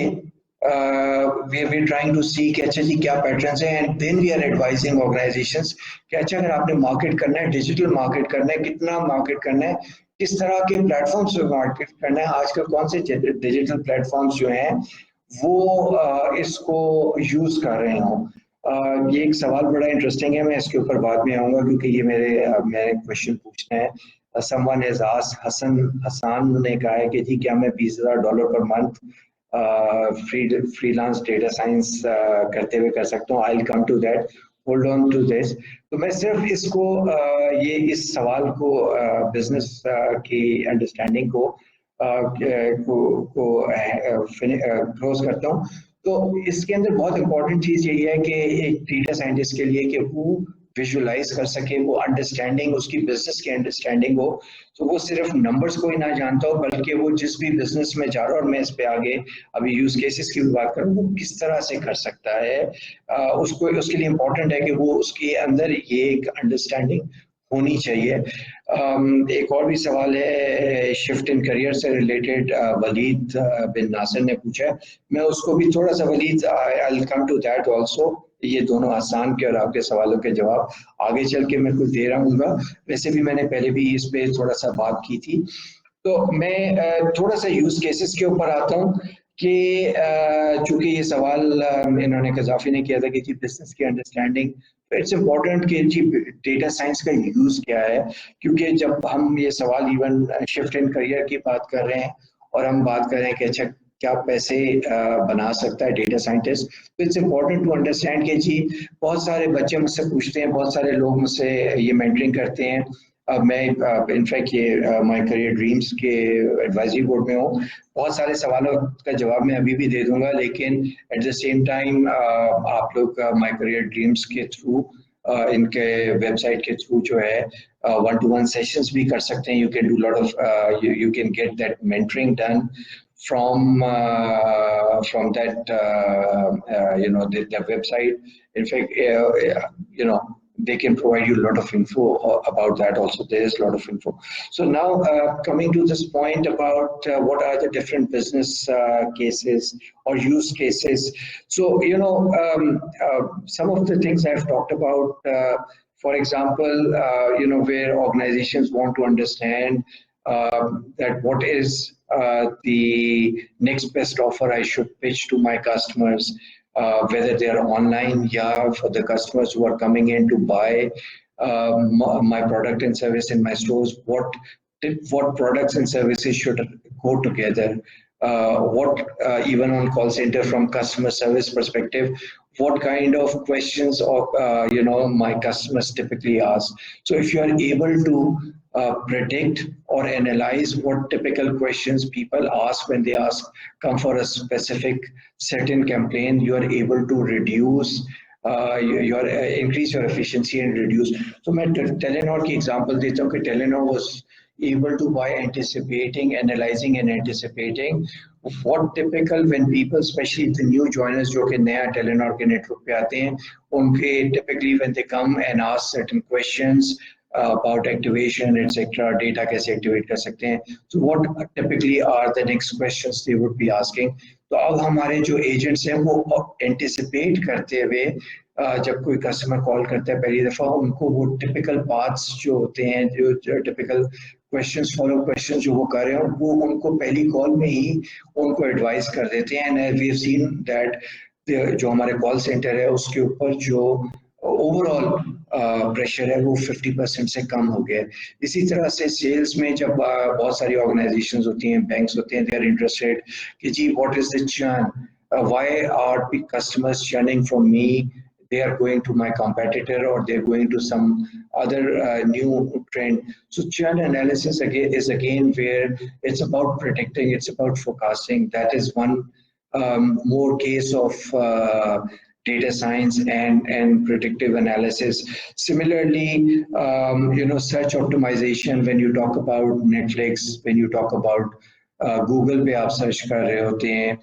वी ट्राइंग टू सी कि अच्छा जी क्या पैटर्न्स हैं, and then we are advising organisations कि अच्छा अगर आपने मार्केट करना है, डिजिटल मार्केट करना है, कितना मार्केट करना है, किस तरह के प्लेटफॉर्म्स पे मार्केट करना है, आजकल कौन से डिजिटल प्लेटफॉर्म्स जो हैं वो इसको यूज कर रहे हों। ये एक सवाल बड़ा इंटरेस्टिंग है, मैं इसके ऊपर बाद में आऊंगा क्योंकि ये मेरे क्वेश्चन पूछना है। समवन हैज आस्क्ड, हसन ने कहा है कि जी क्या मैं $20,000 per month freelance data science करते हुए कर सकता हूँ? I will come to that, hold on to this. तो मैं सिर्फ इसको ये इस सवाल को बिजनेस की अंडरस्टैंडिंग को क्लोज करता हूँ। तो इसके अंदर बहुत इंपॉर्टेंट चीज यही है कि एक डेटा साइंटिस्ट के लिए कि वो विजुलाइज कर सके, वो अंडरस्टैंडिंग उसकी बिजनेस की अंडरस्टैंडिंग हो, तो वो सिर्फ नंबर्स को ही ना जानता हो बल्कि वो जिस भी बिजनेस में जा रहा है, और मैं इस पे आगे अभी यूज केसेस की बात करूँ, वो किस तरह से कर सकता है, उसको उसके लिए इम्पोर्टेंट है कि वो उसके अंदर ये एक अंडरस्टैंडिंग होनी चाहिए। एक और भी सवाल है शिफ्ट इन करियर से रिलेटेड, वलीद बिन नासिर ने पूछा है, मैं उसको भी थोड़ा सा, Waleed I will come to that also. ये दोनों आसान के और आपके सवालों के जवाब आगे चल के मैं कुछ दे रहा हूँ। वैसे भी मैंने पहले भी इस पे थोड़ा सा बात की थी, तो मैं थोड़ा सा यूज केसेस के ऊपर आता हूँ कि चूंकि ये सवाल इन्होंने कजाफी ने किया था कि जी बिजनेस की अंडरस्टैंडिंग, तो इट्स इम्पोर्टेंट कि जी डेटा साइंस का यूज क्या है, क्योंकि जब हम ये सवाल इवन शिफ्ट इन करियर की बात कर रहे हैं और हम बात कर रहे हैं कि अच्छा क्या पैसे बना सकता है डेटा साइंटिस्ट, तो इट्स इम्पोर्टेंट टू अंडरस्टैंड कि जी बहुत सारे बच्चे मुझसे पूछते हैं, बहुत सारे लोग मुझसे ये मेंटरिंग करते हैं। मैं इनफैक्ट ये माय करियर ड्रीम्स के एडवाइजरी बोर्ड में हूँ, बहुत सारे सवालों का जवाब मैं अभी भी दे दूंगा, लेकिन एट द सेम टाइम आप लोग माय करियर ड्रीम्स के थ्रू इनके वेबसाइट के थ्रू जो है one-to-one सेशंस भी कर सकते हैं। You can do lot of you can get that mentoring done from that the website. In fact, they can provide you a lot of info about that also. There is a lot of info. So now coming to this point about what are the different business cases or use cases. So some of the things I've talked about, for example, where organizations want to understand that what is the next best offer I should pitch to my customers, whether they are online, yeah, for the customers who are coming in to buy my product and service in my stores, what products and services should go together, what even on call center from customer service perspective, what kind of questions of my customers typically ask. So if you are able to predict or analyze what typical questions people ask when they come for a specific certain campaign. You are able to reduce your increase your efficiency and reduce. So मैं Telenor की example देता हूँ कि Telenor was able to, by anticipating, analyzing and anticipating what typical when people, especially the new joiners जो कि नया Telenor के network पे आते हैं, उनके typically when they come and ask certain questions about activation, etc., data कैसे activate कर सकते हैं, so what typically are the next questions they would be asking. तो अब हमारे जो agents हैं वो anticipate करते हुए जब कोई कस्टमर कॉल करता है पहली दफ़ा, उनको वो टिपिकल पाथ्स जो होते हैं, जो टिपिकल क्वेश्चंस, फॉलो क्वेश्चन जो वो कर रहे हैं, वो उनको पहली कॉल में ही उनको एडवाइस कर देते हैं. And we have seen that जो हमारे कॉल सेंटर है उसके ऊपर जो ओवरऑल प्रेशर है वो 50% से कम हो गया है. इसी तरह से सेल्स में जब बहुत सारी ऑर्गेनाइजेशंस होती हैं, बैंक्स होते हैं, दे आर इंटरेस्टेड कि जी what is the churn, why are customers churning from me, they are going to my competitor or they're going to some other new trend. So churn analysis again is where it's about predicting, it's about forecasting. That is one more case of data science and predictive analysis. Similarly, search optimization, when you talk about Netflix, when you talk about Google पे आप search कर रहे होते हैं,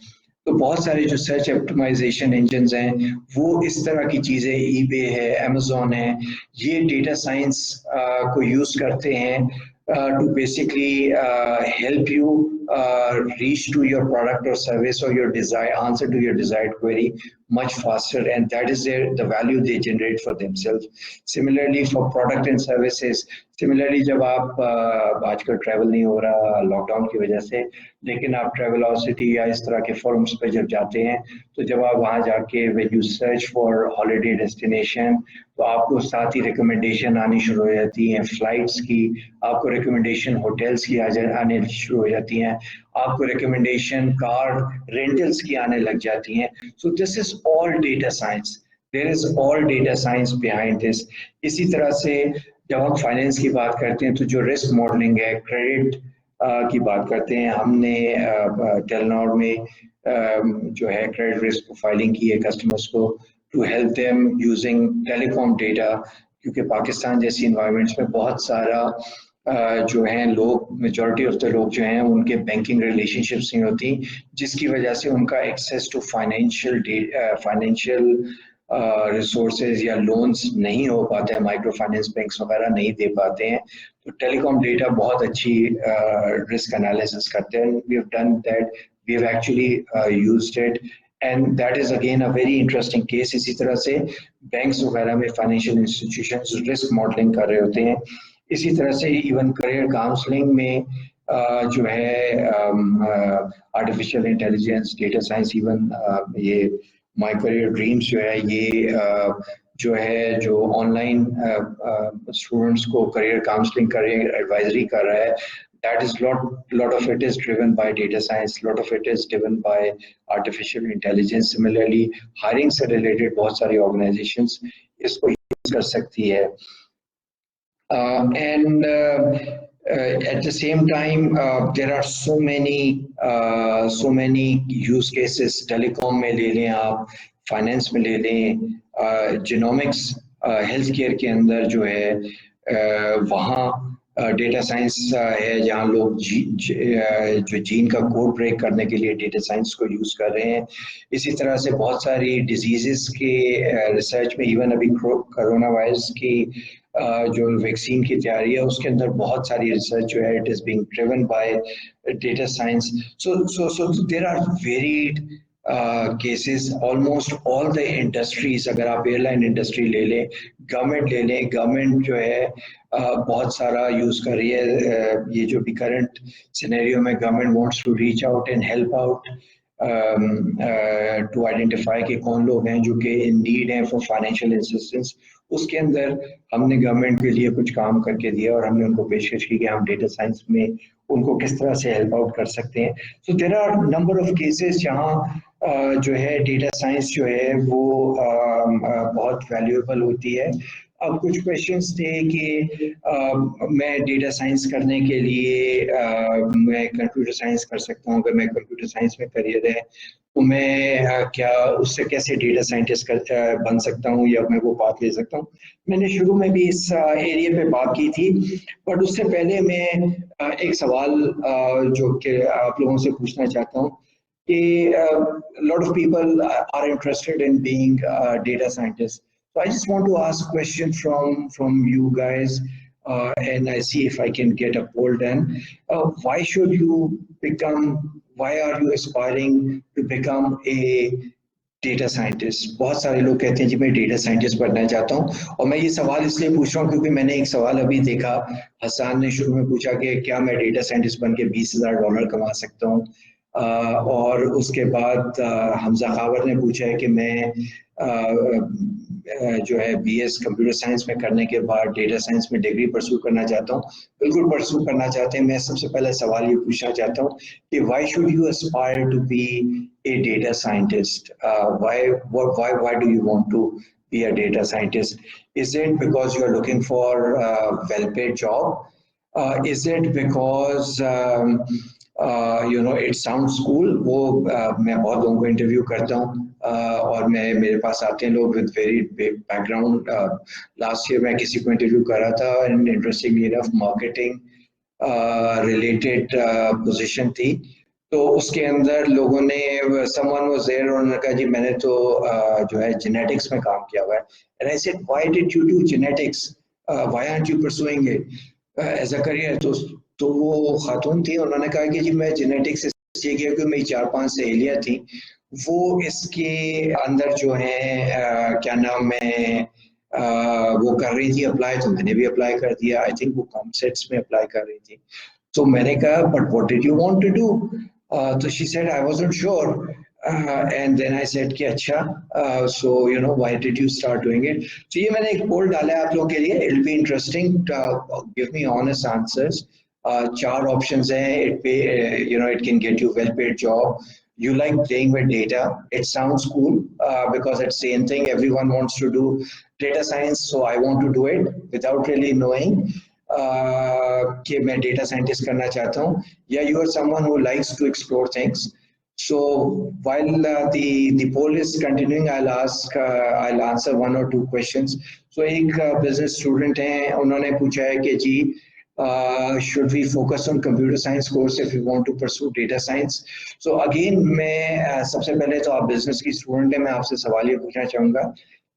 तो बहुत सारे जो सर्च ऑप्टिमाइजेशन इंजन्स हैं वो इस तरह की चीज़ें, ईबे है, अमेज़न है, ये डेटा साइंस को यूज़ करते हैं to basically help you reach to your product or service or your answer to your desired query much faster, and that is the value they generate for themselves. Similarly for product and services, similarly जब आप आजकल travel नहीं हो रहा lockdown की वजह से, लेकिन आप ट्रैवलॉसिटी या इस तरह के फॉरम्स पे जब जाते हैं, तो जब आप वहाँ जाके when you search for holiday destination, तो आपको साथ ही रिकमेंडेशन आनी शुरू हो जाती हैं फ्लाइट्स की, आपको रिकमेंडेशन होटल्स की आने शुरू हो जाती हैं, आपको रिकमेंडेशन कार रेंटल्स की आने लग जाती हैं. So this is all data science, there is all data science behind this. इसी तरह से जब हम फाइनेंस की बात करते हैं तो जो रिस्क मॉडलिंग है, क्रेडिट की बात करते हैं, हमने टेलनॉर में जो है क्रेडिट रिस्क प्रोफाइलिंग की है कस्टमर्स को to help them using telecom data, क्योंकि पाकिस्तान जैसी इन्वायरमेंट्स में बहुत सारा जो हैं लोग, मेजॉरिटी ऑफ द लोग जो हैं उनके बैंकिंग रिलेशनशिप्स नहीं होती, जिसकी वजह से उनका एक्सेस टू फाइनेंशियल रिसोर्सेज या लोन्स नहीं हो पाते हैं, माइक्रो फाइनेंस बैंक्स वगैरह नहीं दे पाते हैं. तो टेलीकॉम डेटा बहुत अच्छी रिस्क एनालिसिस करते हैं. We have done that, we have actually used it, and that is again a very interesting case. इसी तरह से बैंक्स वगैरह में फाइनेंशियल इंस्टीट्यूशंस रिस्क मॉडलिंग कर रहे होते हैं. इसी तरह से इवन करियर काउंसलिंग में जो है artificial intelligence, data science, even ये माय करियर ड्रीम्स जो है, ये जो है जो ऑनलाइन स्टूडेंट्स को करियर काउंसलिंग, करियर एडवाइजरी कर रहा है, that is lot of it is driven by data science, lot of it is driven by artificial intelligence. Similarly hiring से related बहुत सारी organizations इसको use कर सकती है. And at the same time there are so many use cases. Telecom में ले लें आप, finance में ले लें, genomics health care के अंदर जो है वहाँ डेटा साइंस है, जहाँ लोग जो जीन का कोड ब्रेक करने के लिए डेटा साइंस को यूज़ कर रहे हैं. इसी तरह से बहुत सारी डिजीज़ के रिसर्च में, इवन अभी कोरोना वायरस की जो वैक्सीन की तैयारी है उसके अंदर बहुत सारी रिसर्च जो है it is being driven by data science. So there are varied cases. Almost all the industries, अगर आप एयरलाइन इंडस्ट्री ले लें, गवर्नमेंट ले लें, गवर्नमेंट जो है बहुत सारा यूज़ कर रही है. ये जो भी करंट सिनेरियो में government wants to reach out and help out to identify कि कौन लोग हैं जो कि इन नीड हैं फॉर फाइनेंशियल असिस्टेंस. उसके अंदर हमने गवर्नमेंट के लिए कुछ काम करके दिया और हमने उनको पेशकश की कि हम डेटा साइंस में उनको किस तरह से हेल्प आउट कर सकते हैं. So there are number of cases जहाँ जो है डेटा साइंस जो है वो बहुत वैल्यूएबल होती है. अब कुछ क्वेश्चंस थे कि मैं डेटा साइंस करने के लिए मैं कंप्यूटर साइंस कर सकता हूँ, अगर मैं कंप्यूटर साइंस में करियर है तो मैं क्या उससे कैसे डेटा साइंटिस्ट बन सकता हूँ या मैं वो बात ले सकता हूँ। मैंने शुरू में भी इस एरिया पे बात की थी, बट उससे पहले मैं एक सवाल जो कि आप लोगों से पूछना चाहता हूँ कि lot of people are interested in being data scientists. So I just want to ask a question from you guys, and I see if I can get a poll done. Why should you become? Why are you aspiring to become a data scientist? बहुत सारे लोग कहते हैं जी मैं data scientist बनना चाहता हूँ, और मैं ये सवाल इसलिए पूछ रहा हूँ क्योंकि मैंने एक सवाल अभी देखा, हसन ने शुरू में पूछा कि क्या मैं डेटा साइंटिस्ट बन के $20,000 कमा सकता हूँ, और उसके बाद हमजा खावर ने पूछा है कि मैं जो है बीएस कंप्यूटर साइंस में करने के बाद डेटा साइंस में डिग्री परस्यू करना चाहता हूँ। बिल्कुल परस्यू करना चाहते हैं। मैं सबसे पहले सवाल ये पूछना चाहता हूँ कि why should you aspire to be a data scientist? Why do you want to be a data scientist? Is it because you are looking for a well-paid job? Is it because you know it sounds cool? वो मैं बहुत लोगों को interview करता हूँ और मैं मेरे पास आते हैं लोग with very big background. Last year मैं किसी को इंटरव्यू कर रहा था and interestingly enough marketing related position थी, तो उसके अंदर लोगों ने समवन वाज देयर और उन्होंने कहा जी मैंने तो जो है जेनेटिक्स में काम किया हुआ है। And I said why did you do genetics, why aren't you pursuing it as a career? तो वो खातून थी, उन्होंने कहा कि जी मैं जेनेटिक्स इसलिए किया क्योंकि मेरी 4-5 सहेलियां थी, वो इसके अंदर जो है क्या नाम है वो कर रही थी अप्लाई, तो मैंने भी अप्लाई कर दिया। आई थिंक वो कॉमसेट्स में अप्लाई कर रही थी, तो मैंने कहा but what did you want to do? So she said, I wasn't sure. And then I said कि अच्छा, so you know why did you start doing it? So ये मैंने एक पोल डाला है आप लोगों के लिए, it'll be interesting to give me honest answers. चार options हैं, you know it can get you well paid job. You like playing with data. It sounds cool because it's the same thing. Everyone wants to do data science, so I want to do it without really knowing कि मैं data scientist करना चाहता हूँ, या you are someone who likes to explore things. So while the poll is continuing, I'll answer one or two questions. So एक business student हैं, उन्होंने पूछा है कि जी should we focus on computer science course if we want to pursue data science? So again मैं सबसे पहले तो आप business की student हैं, मैं आपसे सवाल ये पूछना चाहूँगा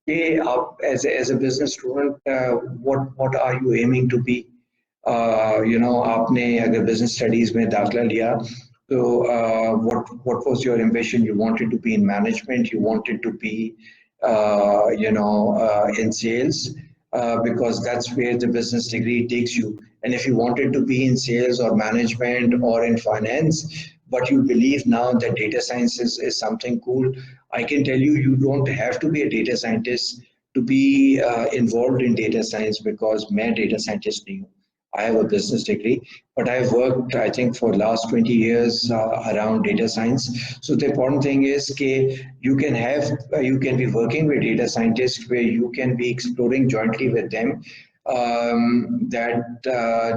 कि आप as a business student what are you aiming to be? You know आपने अगर business studies में दाखिला लिया तो what was your ambition? You wanted to be in management, you wanted to be you know in sales, because that's where the business degree takes you. And if you wanted to be in sales or management or in finance, but you believe now that data science is something cool, I can tell you, you don't have to be a data scientist to be involved in data science, because मैं data scientist नहीं हूँ. I have a business degree, but I've worked, I think, for last 20 years around data science. So the important thing is that you can have, you can be working with data scientists where you can be exploring jointly with them,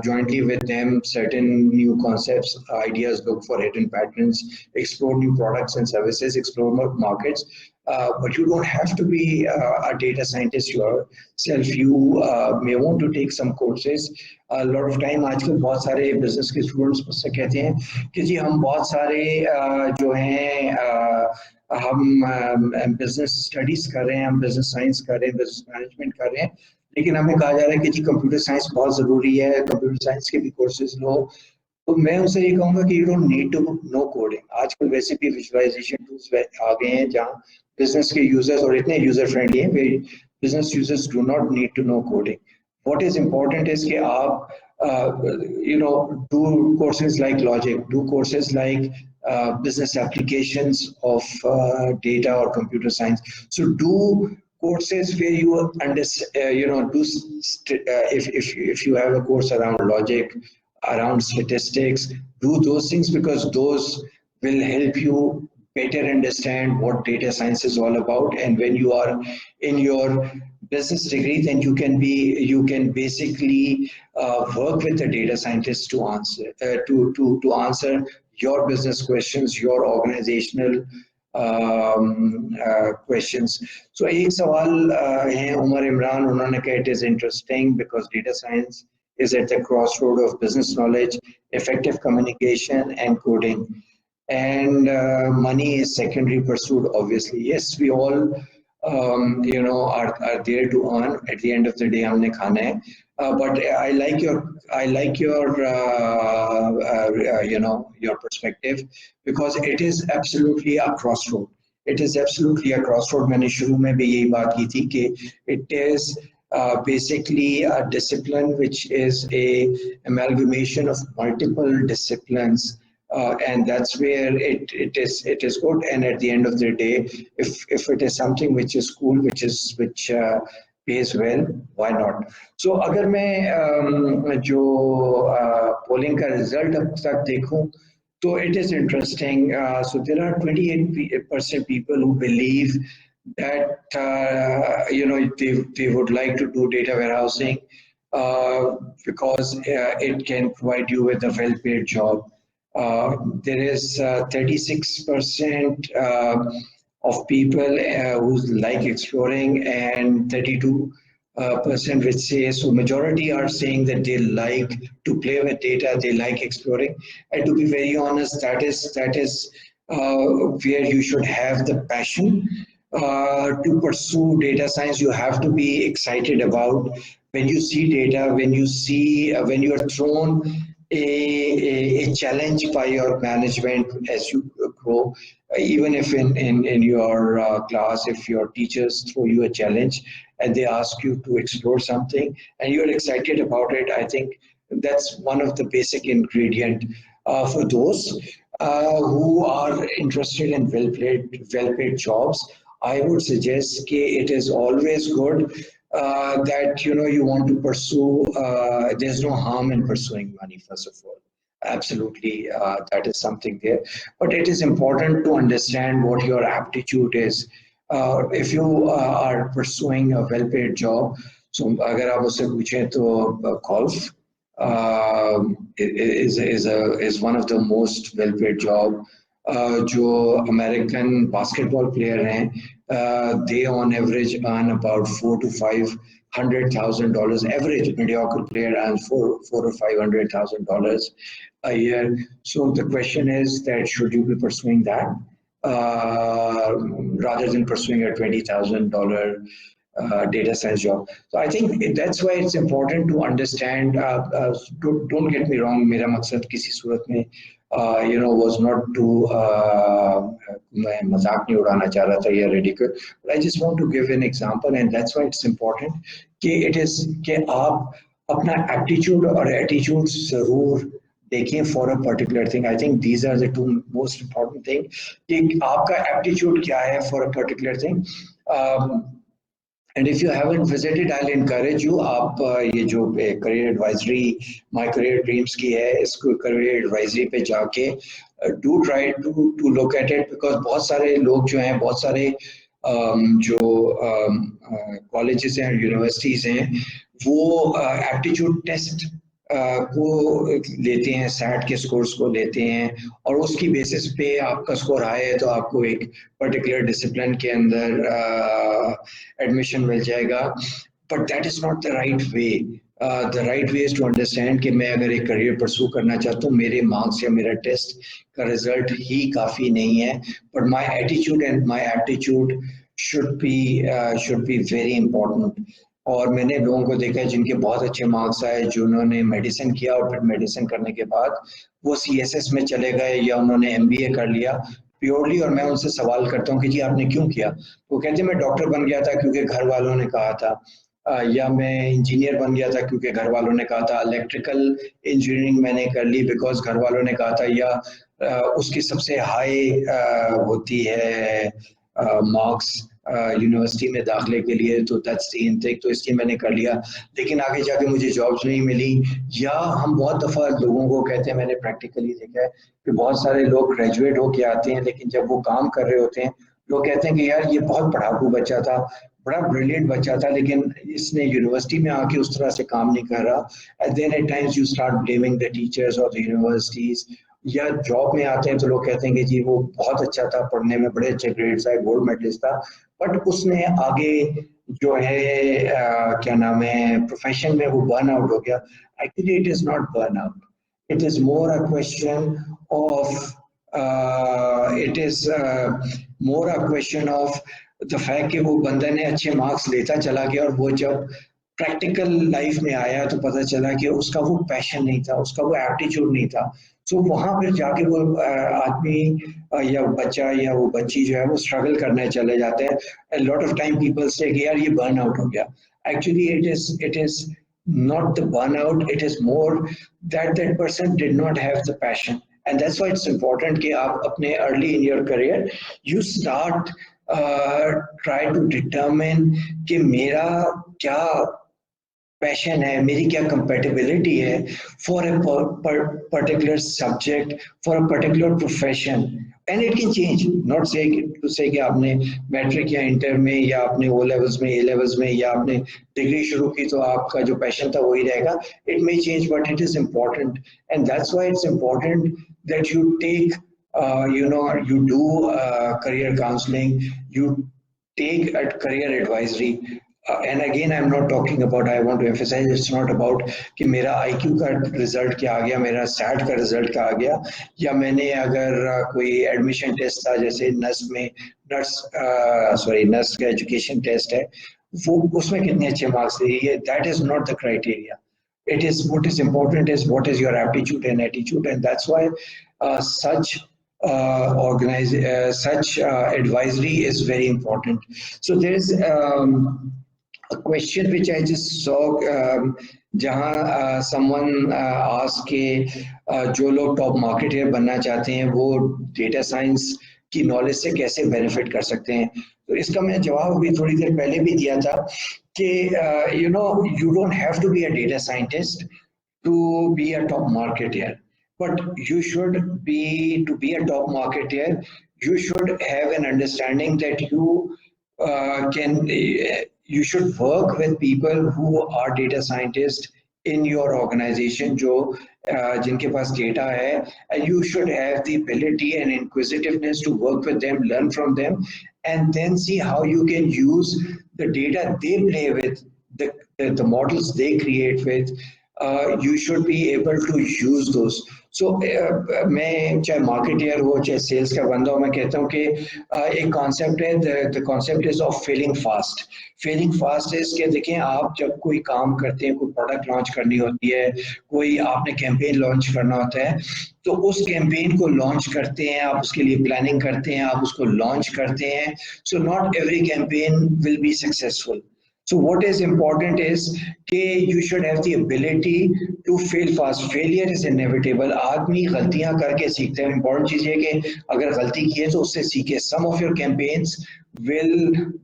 jointly with them certain new concepts, ideas, look for hidden patterns, explore new products and services, explore more markets. But you don't have to be a data scientist yourself. You may want to take some courses. A lot of time आजकल बहुत सारे business के students मुझसे कहते हैं कि जी हम बहुत सारे जो हैं हम बिजनेस स्टडीज कर रहे हैं, हम बिजनेस साइंस कर रहे हैं, बिजनेस मैनेजमेंट कर रहे हैं, लेकिन हमें कहा जा रहा है कि जी कंप्यूटर साइंस बहुत ज़रूरी है, कंप्यूटर साइंस के भी कोर्सेज लो। तो मैं उनसे ये कहूँगा कि you don't need to know coding. आजकल वैसे भी विजुअलाइजेशन टूल्स आ गए हैं जहाँ बिजनेस के यूजर्स और इतने यूजर फ्रेंडली हैं, business users do not need to know coding. What is important is कि आप you know do courses like logic, do courses like business applications of data or computer science. So do courses where you understand, you know, do if you have a course around logic, around statistics, do those things, because those will help you better understand what data science is all about. And when you are in your business degree, then you can basically work with the data scientists to answer to answer your business questions, your organizational questions. So एक सवाल है उमर इमरान, उन्होंने कहा it is interesting because data science is at the crossroad of business knowledge, effective communication, and coding. And money is secondary pursuit, obviously. Yes, we all are there to earn. At the end of the day हमने खाना है. But I like your perspective, because it is absolutely a crossroad. It is absolutely a crossroad. मैंने शुरू में भी यही बात की थी कि it is basically a discipline which is a amalgamation of multiple disciplines, and that's where it is good. And at the end of the day, if it is something which is cool, which pays well, why not? So अगर मैं जो polling का result अब तक देखूं, so it is interesting. So there are 28% people who believe that they would like to do data warehousing because it can provide you with a well-paid job. There is 36% of people who like exploring, and 32% which say, so majority are saying that they like to play with data, they like exploring. And to be very honest, that is where you should have the passion to pursue data science. You have to be excited about when you see data, when you are thrown a challenge by your management as you grow. Even if in your class, if your teachers throw you a challenge and they ask you to explore something and you're excited about it, I think that's one of the basic ingredient for those who are interested in well-paid jobs. I would suggest that it is always good that you want to pursue. There's no harm in pursuing money, first of all. Absolutely, that is something there. But it is important to understand what your aptitude is. If you are pursuing a well-paid job, so अगर आप उससे पूछें तो golf is one of the most well-paid job. जो American basketball player हैं, they on average earn about $400,000 to $500,000. Average mediocre player earns $400,000 or $500,000 a year. So the question is that should you be pursuing that rather than pursuing a $20,000 data science job? So I think that's why it's important to understand. Don't get me wrong, मेरा मकसद किसी सूरत में was not to मैं मजाक नहीं उड़ाना चाह रहा था या ridicule, but I just want to give an example, and that's why it's important कि आप अपना aptitude और attitude जरूर देखें for a particular thing. I think these are the two most important thing कि आपका aptitude क्या है for a particular thing. And if you haven't visited, I'll encourage you. आप ये जो career advisory, my career dreams की है, इसको career advisory पे जाके do try to look at it, because बहुत सारे लोग जो हैं, बहुत सारे जो colleges हैं, universities हैं, वो aptitude test को लेते हैं, SAT के स्कोर्स को लेते हैं, और उसकी बेसिस पे आपका स्कोर हाई है तो आपको एक पर्टिकुलर डिसिप्लिन के अंदर एडमिशन मिल जाएगा. But that is not the right way. The right way is to understand कि मैं अगर एक करियर परस्यू करना चाहता हूँ, मेरे मार्क्स या मेरा टेस्ट का रिजल्ट ही काफ़ी नहीं है, but my attitude and my aptitude should be very important. और मैंने लोगों को देखा है जिनके बहुत अच्छे मार्क्स आए, जिन्होंने मेडिसिन किया और फिर मेडिसिन करने के बाद वो CSS में चले गए या उन्होंने MBA कर लिया प्योरली, और मैं उनसे सवाल करता हूँ कि जी आपने क्यों किया, तो कहते हैं मैं डॉक्टर बन गया था क्योंकि घर वालों ने कहा था, या मैं इंजीनियर बन गया था क्योंकि घर वालों ने कहा था, इलेक्ट्रिकल इंजीनियरिंग मैंने कर ली बिकॉज घर वालों ने कहा था, या उसकी सबसे हाई होती है मार्क्स यूनिवर्सिटी में दाखिले के लिए, तो दैट्स द इनटेक, तो इसलिए मैंने कर लिया, लेकिन आगे जाके मुझे जॉब्स नहीं मिली. या हम बहुत दफ़ा लोगों को कहते हैं, मैंने प्रैक्टिकली देखा है कि बहुत सारे लोग ग्रेजुएट होके आते हैं, लेकिन जब वो काम कर रहे होते हैं लोग कहते हैं कि यार ये बहुत पढ़ाकू बच्चा था, बड़ा ब्रिलियंट बच्चा था, लेकिन इसने यूनिवर्सिटी में आके उस तरह से काम नहीं कर रहा, and then at times you start blaming the teachers और द यूनिवर्सिटीज। या जॉब में आते हैं तो लोग कहते हैं कि जी वो बहुत अच्छा था, पढ़ने में बड़े अच्छे ग्रेड्स आए, गोल्ड मेडलिस्ट था, बट उसने आगे जो है क्या नाम है, प्रोफेशन में वो बर्न आउट हो गया। Actually it is not burn out, it is more a question of it is more a question of the fact कि वो बंदा ने अच्छे मार्क्स लेता चला गया, और वो जब प्रैक्टिकल लाइफ में आया तो पता चला कि उसका वो पैशन नहीं था, उसका वो एप्टीट्यूड नहीं था। सो वहां पर जाके वो आदमी या बच्चा या वो बच्ची जो है वो स्ट्रगल करने चले जाते हैं। a lot of time people say कि यार ये बर्न आउट हो गया। Actually it is not the burnout, it is more that that person did not have the passion, and that's why it's important कि आप अपने early in your career you start try to determine कि मेरा क्या passion है, मेरी क्या compatibility है for a particular subject, for a particular profession. And it can change, not से टू से कि आपने मैट्रिक या इंटर में या आपने ओ लेवल्स में, ए लेवल्स में या आपने डिग्री शुरू की तो आपका जो पैशन था वही रहेगा। It may change but it is important, and that's why it's important that you take you do career counseling, you take a career advisory. And again I'm not talking about, I want to emphasize, it's not about कि मेरा IQ का result क्या आ गया, मेरा SAT का result क्या आ गया, या मैंने अगर कोई एडमिशन टेस्ट था जैसे नर्स में, नर्स का एजुकेशन टेस्ट है, वो उसमें कितने अच्छे मार्क्स लिए, that is not the criteria. It is what is important is what is your aptitude and attitude, and that's why such advisory is very important. So there is a question which I just saw, जहाँ someone asked कि जो लोग top marketer बनना चाहते हैं वो data science की knowledge से कैसे बेनिफिट कर सकते हैं। तो इसका मैं जवाब भी थोड़ी देर पहले भी दिया था कि you don't have to be a data scientist to be a top marketer, but you should be, to be a top marketer, you should have an understanding that you should work with people who are data scientists in your organization, जो जिनके पास data है, and you should have the ability and inquisitiveness to work with them, learn from them, and then see how you can use the data they play with, the models they create with. You should be able to use those. So मैं चाहे marketer हो चाहे sales का बंदा हो, मैं कहता हूँ कि एक कॉन्सेप्ट है, the concept is of failing fast. Failing fast is कि देखें, आप जब कोई काम करते हैं, कोई प्रोडक्ट लॉन्च करनी होती है, कोई आपने कैंपेन लॉन्च करना होता है, तो उस कैंपेन को लॉन्च करते हैं आप, उसके लिए प्लानिंग करते हैं, आप उसको लॉन्च करते हैं। So not every campaign will be successful. So what is important is कि you should have the ability to fail fast. Failure is inevitable. आदमी गलतियां करके सीखते हैं। Important चीज है कि अगर गलती की है तो उससे सीखे। Some of your campaigns will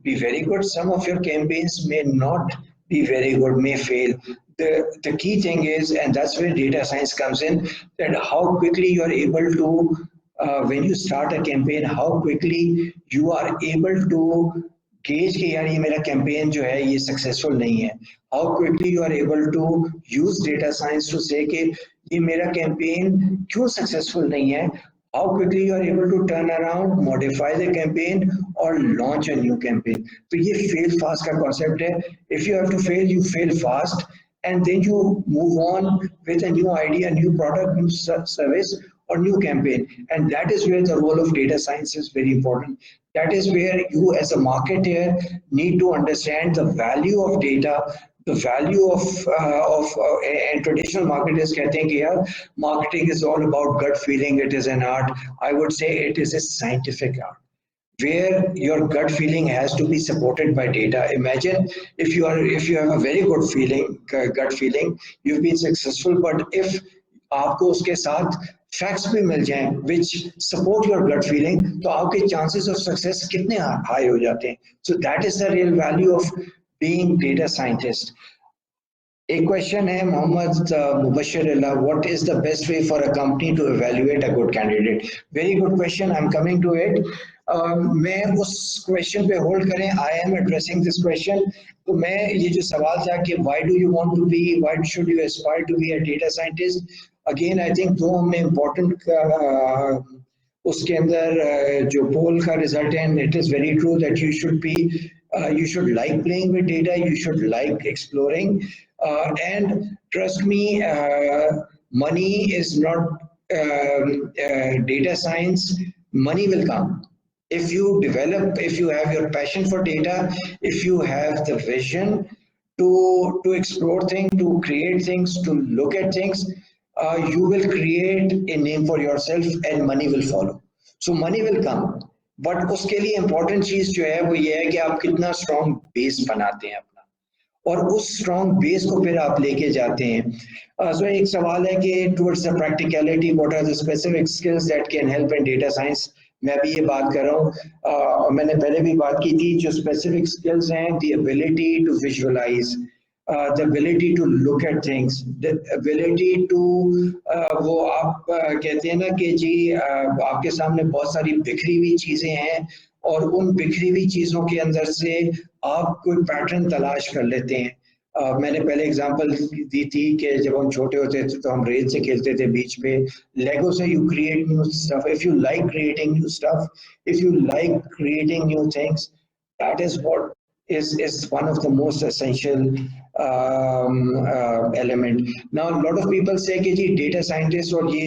be very good. Some of your campaigns may not be very good, may fail. The key thing is, and that's where data science comes in, that how quickly you are able to, when you start a campaign, how quickly you are able to gauge कि यार ये मेरा campaign जो है ये successful नहीं है। How quickly you are able to use data science to say कि ये मेरा कैंपेन क्यों सक्सेसफुल नहीं है। How quickly you are able to turn around, modify the campaign और लॉन्च अ न्यू कैंपेन। तो ये फेल फास्ट का कॉन्सेप्ट है। If you have to fail, you fail fast and then you move on with a new idea, new product, new service or new campaign. And that is where the role of data science is very important. That is where you as a marketer need to understand the value of data, the value of and traditional marketers कहते हैं कि यार marketing is all about gut feeling, it is an art. I would say it is a scientific art, where your gut feeling has to be supported by data. Imagine if you have a very good feeling, gut feeling, you've been successful, but if आपको उसके साथ facts भी मिल जाएं which support your gut feeling, तो आपके chances of success कितने high हो जाते हैं। So that is the real value of being data scientist. एक क्वेश्चन है Mohammad Mubashar Allah, what is the best way for a company to evaluate a good candidate. Very good question, I am coming to it. मैं उस question पे hold करें, I am addressing this question. तो मैं ये जो सवाल था कि why do you want to be, why should you aspire to be a data scientist, again I think though हमने इम्पोर्टेंट उसके अंदर जो पोल का रिजल्ट है, it is very true that you should B you should like playing with data, you should like exploring, and trust me, money is not data science. Money will come if you develop, if you have your passion for data, if you have the vision to explore things, to create things, to look at things, you will create a name for yourself and money will follow. So money will come, but उसके लिए important चीज जो है वो ये है कि आप कितना स्ट्रॉन्ग बेस बनाते हैं अपना, और उस स्ट्रॉन्ग बेस को फिर आप लेके जाते हैं। सो एक सवाल है कि towards the practicality what are the specific skills that can help in data science. मैं भी ये बात कर रहा हूँ, मैंने पहले भी बात की थी, जो स्पेसिफिक स्किल्स हैं, the ability to visualise, the ability to look at things, the ability to वो आप कहते हैं ना कि जी आपके सामने बहुत सारी बिखरी हुई चीजें हैं और उन बिखरी हुई चीजों के अंदर से आप कोई पैटर्न तलाश कर लेते हैं। मैंने पहले एग्जांपल दी थी कि जब हम छोटे होते थे तो हम रेत से खेलते थे बीच पे, लेगो से you create new stuff, if you like creating new stuff, if you like creating new things, that is what is one of the most essential element. Now a lot of people say कि जी data scientist और ये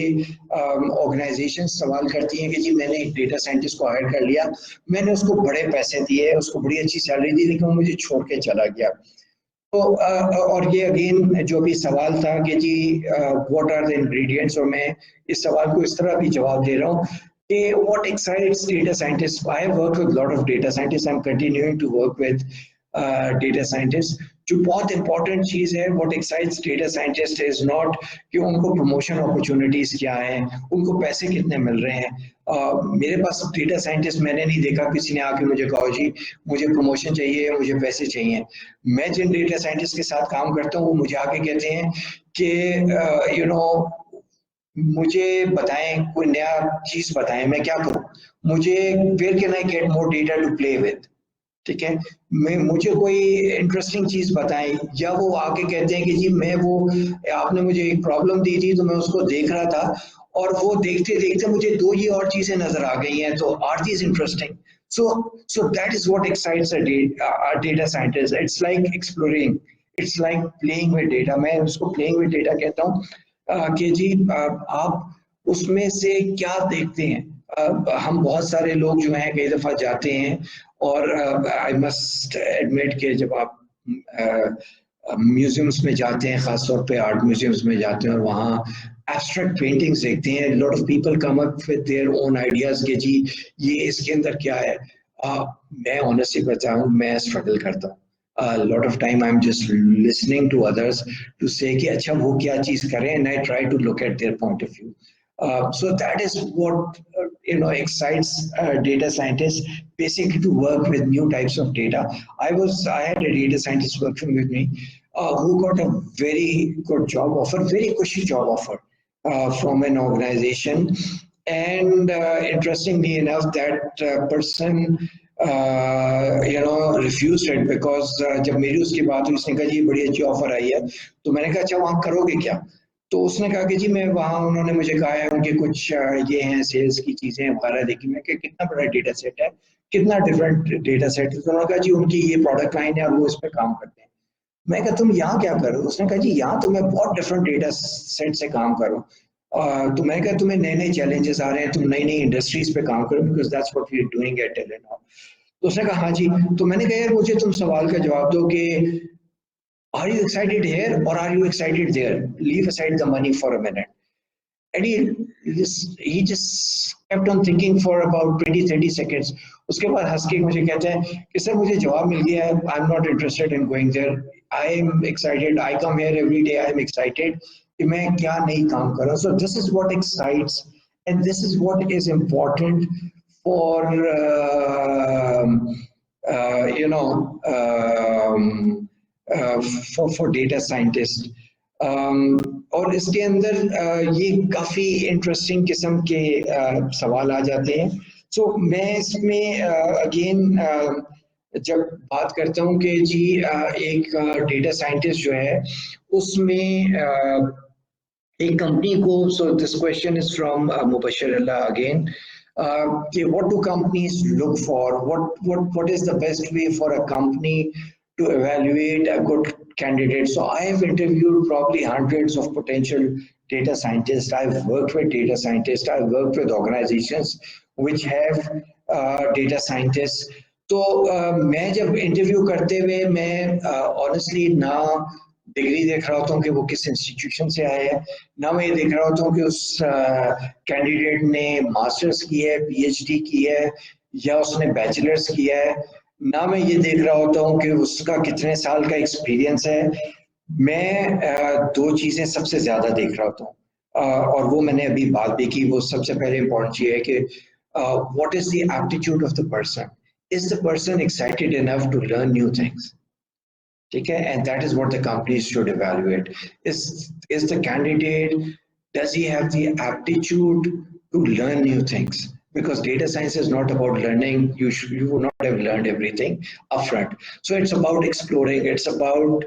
organization सवाल करती हैं कि जी मैंने एक data scientist को hire कर लिया, मैंने उसको बड़े पैसे दिए, उसको बड़ी अच्छी सैलरी दी, लेकिन वो मुझे छोड़ के चला गया। तो और ये अगेन जो भी सवाल था कि जी व्हाट आर द इंग्रेडिएंट्स, और मैं इस सवाल को इस तरह भी जवाब दे रहा हूँ कि what excites data scientists. I have worked with a lot of data scientists. I'm continuing to work with data scientists. जो बहुत important चीज़ है, what excites data scientists is not कि उनको promotion opportunities क्या हैं, उनको पैसे कितने मिल रहे हैं। मेरे पास data scientist मैंने नहीं देखा किसी ने आके मुझे कहा जी मुझे promotion चाहिए, मुझे पैसे चाहिए। मैं जिन data scientist के साथ काम करता हूँ वो मुझे आके कहते हैं कि you know मुझे बताएं, कोई नया चीज बताएं, मैं क्या करूं, मुझे where can I get more data to play with, ठीक है, मैं मुझे कोई इंटरेस्टिंग चीज बताएं। या वो आके कहते हैं कि जी मैं वो आपने मुझे एक प्रॉब्लम दी थी तो मैं उसको देख रहा था और वो देखते देखते मुझे दो ही और चीजें नजर आ गई हैं, तो are these interesting. so that is what excites a data scientist. It's like exploring, it's like playing with data. मैं उसको playing with data कहता हूँ कि जी आप उसमें से क्या देखते हैं। हम बहुत सारे लोग जो हैं कई दफ़ा जाते हैं और आई मस्ट एडमिट कि जब आप म्यूजियम्स में जाते हैं, ख़ासतौर पे आर्ट म्यूजियम्स में जाते हैं और वहाँ एब्स्ट्रैक्ट पेंटिंग्स देखते हैं, lot of people come up with their own ideas कि जी ये इसके अंदर क्या है। मैं ऑनेस्टली बताऊँ, मैं स्ट्रगल करता हूँ। lot of time I'm just listening to others to say कि अच्छा वो क्या चीज़ करें, and I try to look at their point of view. So that is what excites data scientists, basically to work with new types of data. I had a data scientist working with me who got a very good job offer, very cushy job offer from an organization, and interestingly enough that person refused it because जब मेरी उसकी बात हुई, उसने कहा जी बड़ी अच्छी offer आई है, तो मैंने कहा अच्छा वहाँ करोगे क्या। तो उसने कहा कि जी मैं वहाँ, उन्होंने मुझे कहा है उनके कुछ ये हैं सेल्स की चीजें वगैरह देखी। मैं कहा कितना बड़ा डेटा सेट है, कितना डिफरेंट डेटा सेट है। तो उन्होंने कहा जी उनकी ये प्रोडक्ट लाइन है और वो इस पर काम करते हैं। मैं कहा तुम यहाँ क्या करो। उसने कहा जी यहाँ तो मैं बहुत डिफरेंट डेटा सेट से काम करूँ। तो मैंने कहा तुम्हें नए नए चैलेंजेस आ रहे हैं, तुम नई नई इंडस्ट्रीज पे काम करो, because that's what we are doing at Telenor. तो उसने कहा हाँ जी। तो मैंने कहा यार मुझे तुम सवाल का जवाब दो कि are you excited here or are you excited there? Leave aside the money for a minute. And he just kept on thinking for about 20-30 seconds. उसके बाद हंस के मुझे कहते हैं कि सर मुझे जवाब मिल गया है, I'm not interested in going there. I am excited. I come here every day. I am excited कि मैं क्या नई काम कर रहा हूँ. So this is what excites, and this is what is important for you know for data scientist. और इसके अंदर ये काफ़ी इंटरेस्टिंग किस्म के सवाल आ जाते हैं। सो मैं इसमें अगेन जब बात करता हूँ कि जी एक डेटा साइंटिस्ट जो है उसमें एक कंपनी को, so this question is from Mubashar Allah again, कि what do companies look for, what is the best way for a company to evaluate a good candidate. So I have interviewed probably hundreds of potential data scientists. I've worked with data scientists, I've worked with organizations which have data scientists. तो मैं जब interview करते हुए मैं honestly ना degree देख रहा होता हूँ कि वो किस इंस्टीट्यूशन से आया है, ना मैं ये देख रहा होता हूँ कि उस कैंडिडेट ने मास्टर्स की है, पीएचडी की है या उसने बैचलर्स किया है, ना मैं ये देख रहा होता हूँ कि उसका कितने साल का एक्सपीरियंस है। मैं दो चीज़ें सबसे ज़्यादा देख रहा होता हूँ और वो मैंने अभी बात भी की। वो सबसे पहले इम्पोर्टेंट चीज़ है कि what is the aptitude of the person, is the person excited enough to learn new things, ठीक है, and that is what the companies should evaluate. Is the candidate, does he have the aptitude to learn new things? Because data science is not about learning. You would not have learned everything upfront. So it's about exploring. It's about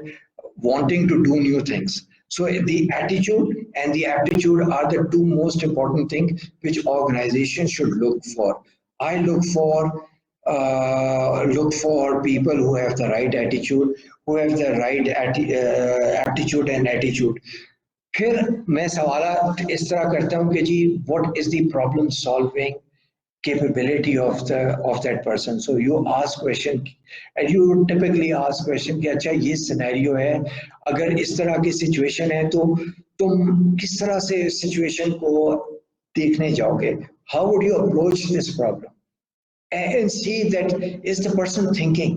wanting to do new things. So the attitude and the aptitude are the two most important things which organizations should look for. I look for people who have the right attitude, who have the right aptitude and attitude. फिर मैं सवाल इस तरह करता हूँ कि जी what is the problem solving capability of that person. So you ask question and you typically ask question कि अच्छा ये सिनेरियो है, अगर इस तरह की सिचुएशन है तो तुम किस तरह से सिचुएशन को देखने जाओगे, how would you approach this problem, and see that is the person thinking.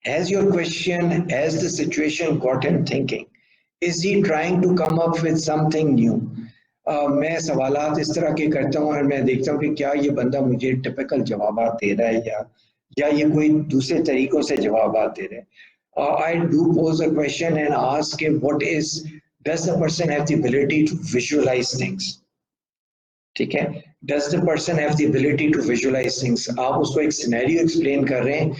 Has your question, has the situation got him thinking? Is he trying to come up with something new? मैं सवालात इस तरह के करता हूँ और मैं देखता हूँ कि क्या ये बंदा मुझे टिपिकल जवाब दे रहा है या ये कोई दूसरे तरीकों से जवाब दे रहा है. I do pose a question and ask him does the person have the ability to visualize things? ठीक है, does the person have the ability to visualize things? आप उसको एक सिनेरियो एक्सप्लेन कर रहे हैं,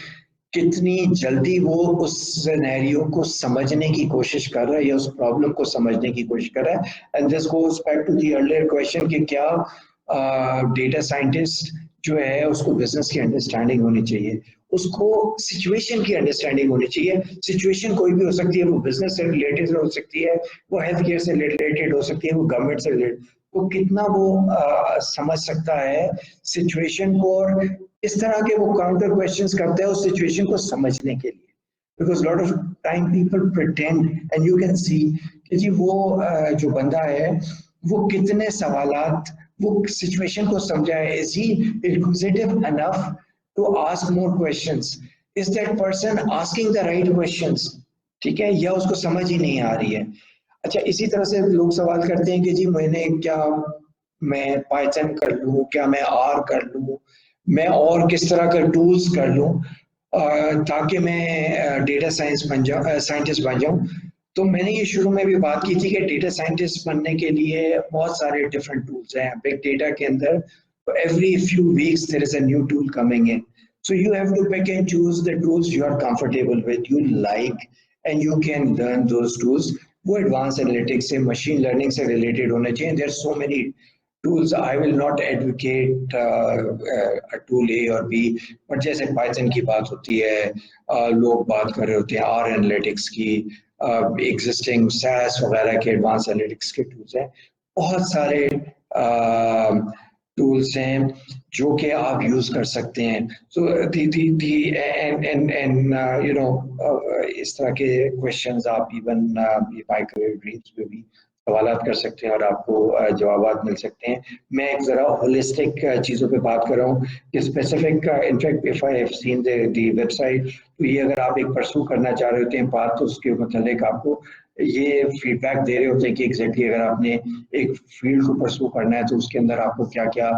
कितनी जल्दी वो उस सिनेरियो को समझने की कोशिश कर रहा है या उस प्रॉब्लम को समझने की कोशिश कर रहा है. And this goes back to the earlier question कि क्या डेटा साइंटिस्ट जो है उसको बिजनेस की अंडरस्टैंडिंग होनी चाहिए, उसको सिचुएशन की अंडरस्टैंडिंग होनी चाहिए. सिचुएशन कोई भी हो सकती है, वो बिजनेस से रिलेटेड हो सकती है, वो हेल्थ केयर से रिलेटेड हो सकती है, वो गवर्नमेंट से रिलेटेड, वो कितना वो समझ सकता है सिचुएशन को और इस तरह के वो काउंटर क्वेश्चंस करते हैं उस सिचुएशन को समझने के लिए. Because lot of time people pretend and you can see कि जी वो जो बंदा है वो कितने सवालात वो सिचुएशन को समझा है. Is he inquisitive enough to ask more questions? Is that person asking the right questions? ठीक है, या उसको समझ ही नहीं आ रही है. अच्छा, इसी तरह से लोग सवाल करते हैं कि जी मैं पाइथन कर लूँ, क्या मैं आर कर लूँ, मैं और किस तरह का टूल्स कर लूँ ताकि मैं डेटा साइंटिस्ट बन जाऊँ. तो मैंने ये शुरू में भी बात की थी कि डेटा साइंटिस्ट बनने के लिए बहुत सारे डिफरेंट टूल्स हैं बिग डेटा के अंदर. Every few weeks there is a new tool coming in. So you have to pick and choose the tools you are comfortable with, you like, and you can learn those tools. वो advanced analytics से, machine learning से related होने चाहिए. There are so many tools. I will not advocate a tool A or B, but जैसे Python की बात होती है, लोग बात कर रहे होते हैं R analytics की, existing SAS वगैरह के advanced analytics के tools हैं. बहुत सारे टूल्स हैं जो कि आप यूज कर सकते हैं. सो यू नो इस तरह के क्वेश्चंस आप इवन माइक्रोवेव ड्रीम्स पे भी सवालात कर सकते हैं और आपको जवाब मिल सकते हैं. मैं एक जरा होलिस्टिक चीज़ों पे बात कर रहा हूँ कि specific, in fact if I have seen the website, तो ये अगर आप एक परसू करना चाह रहे होते हैं बात, तो उसके मतलब आपको ये फीडबैक दे रहे होते हैं कि एग्जैक्टली अगर आपने एक फील्ड को परसू करना है तो उसके अंदर आपको क्या क्या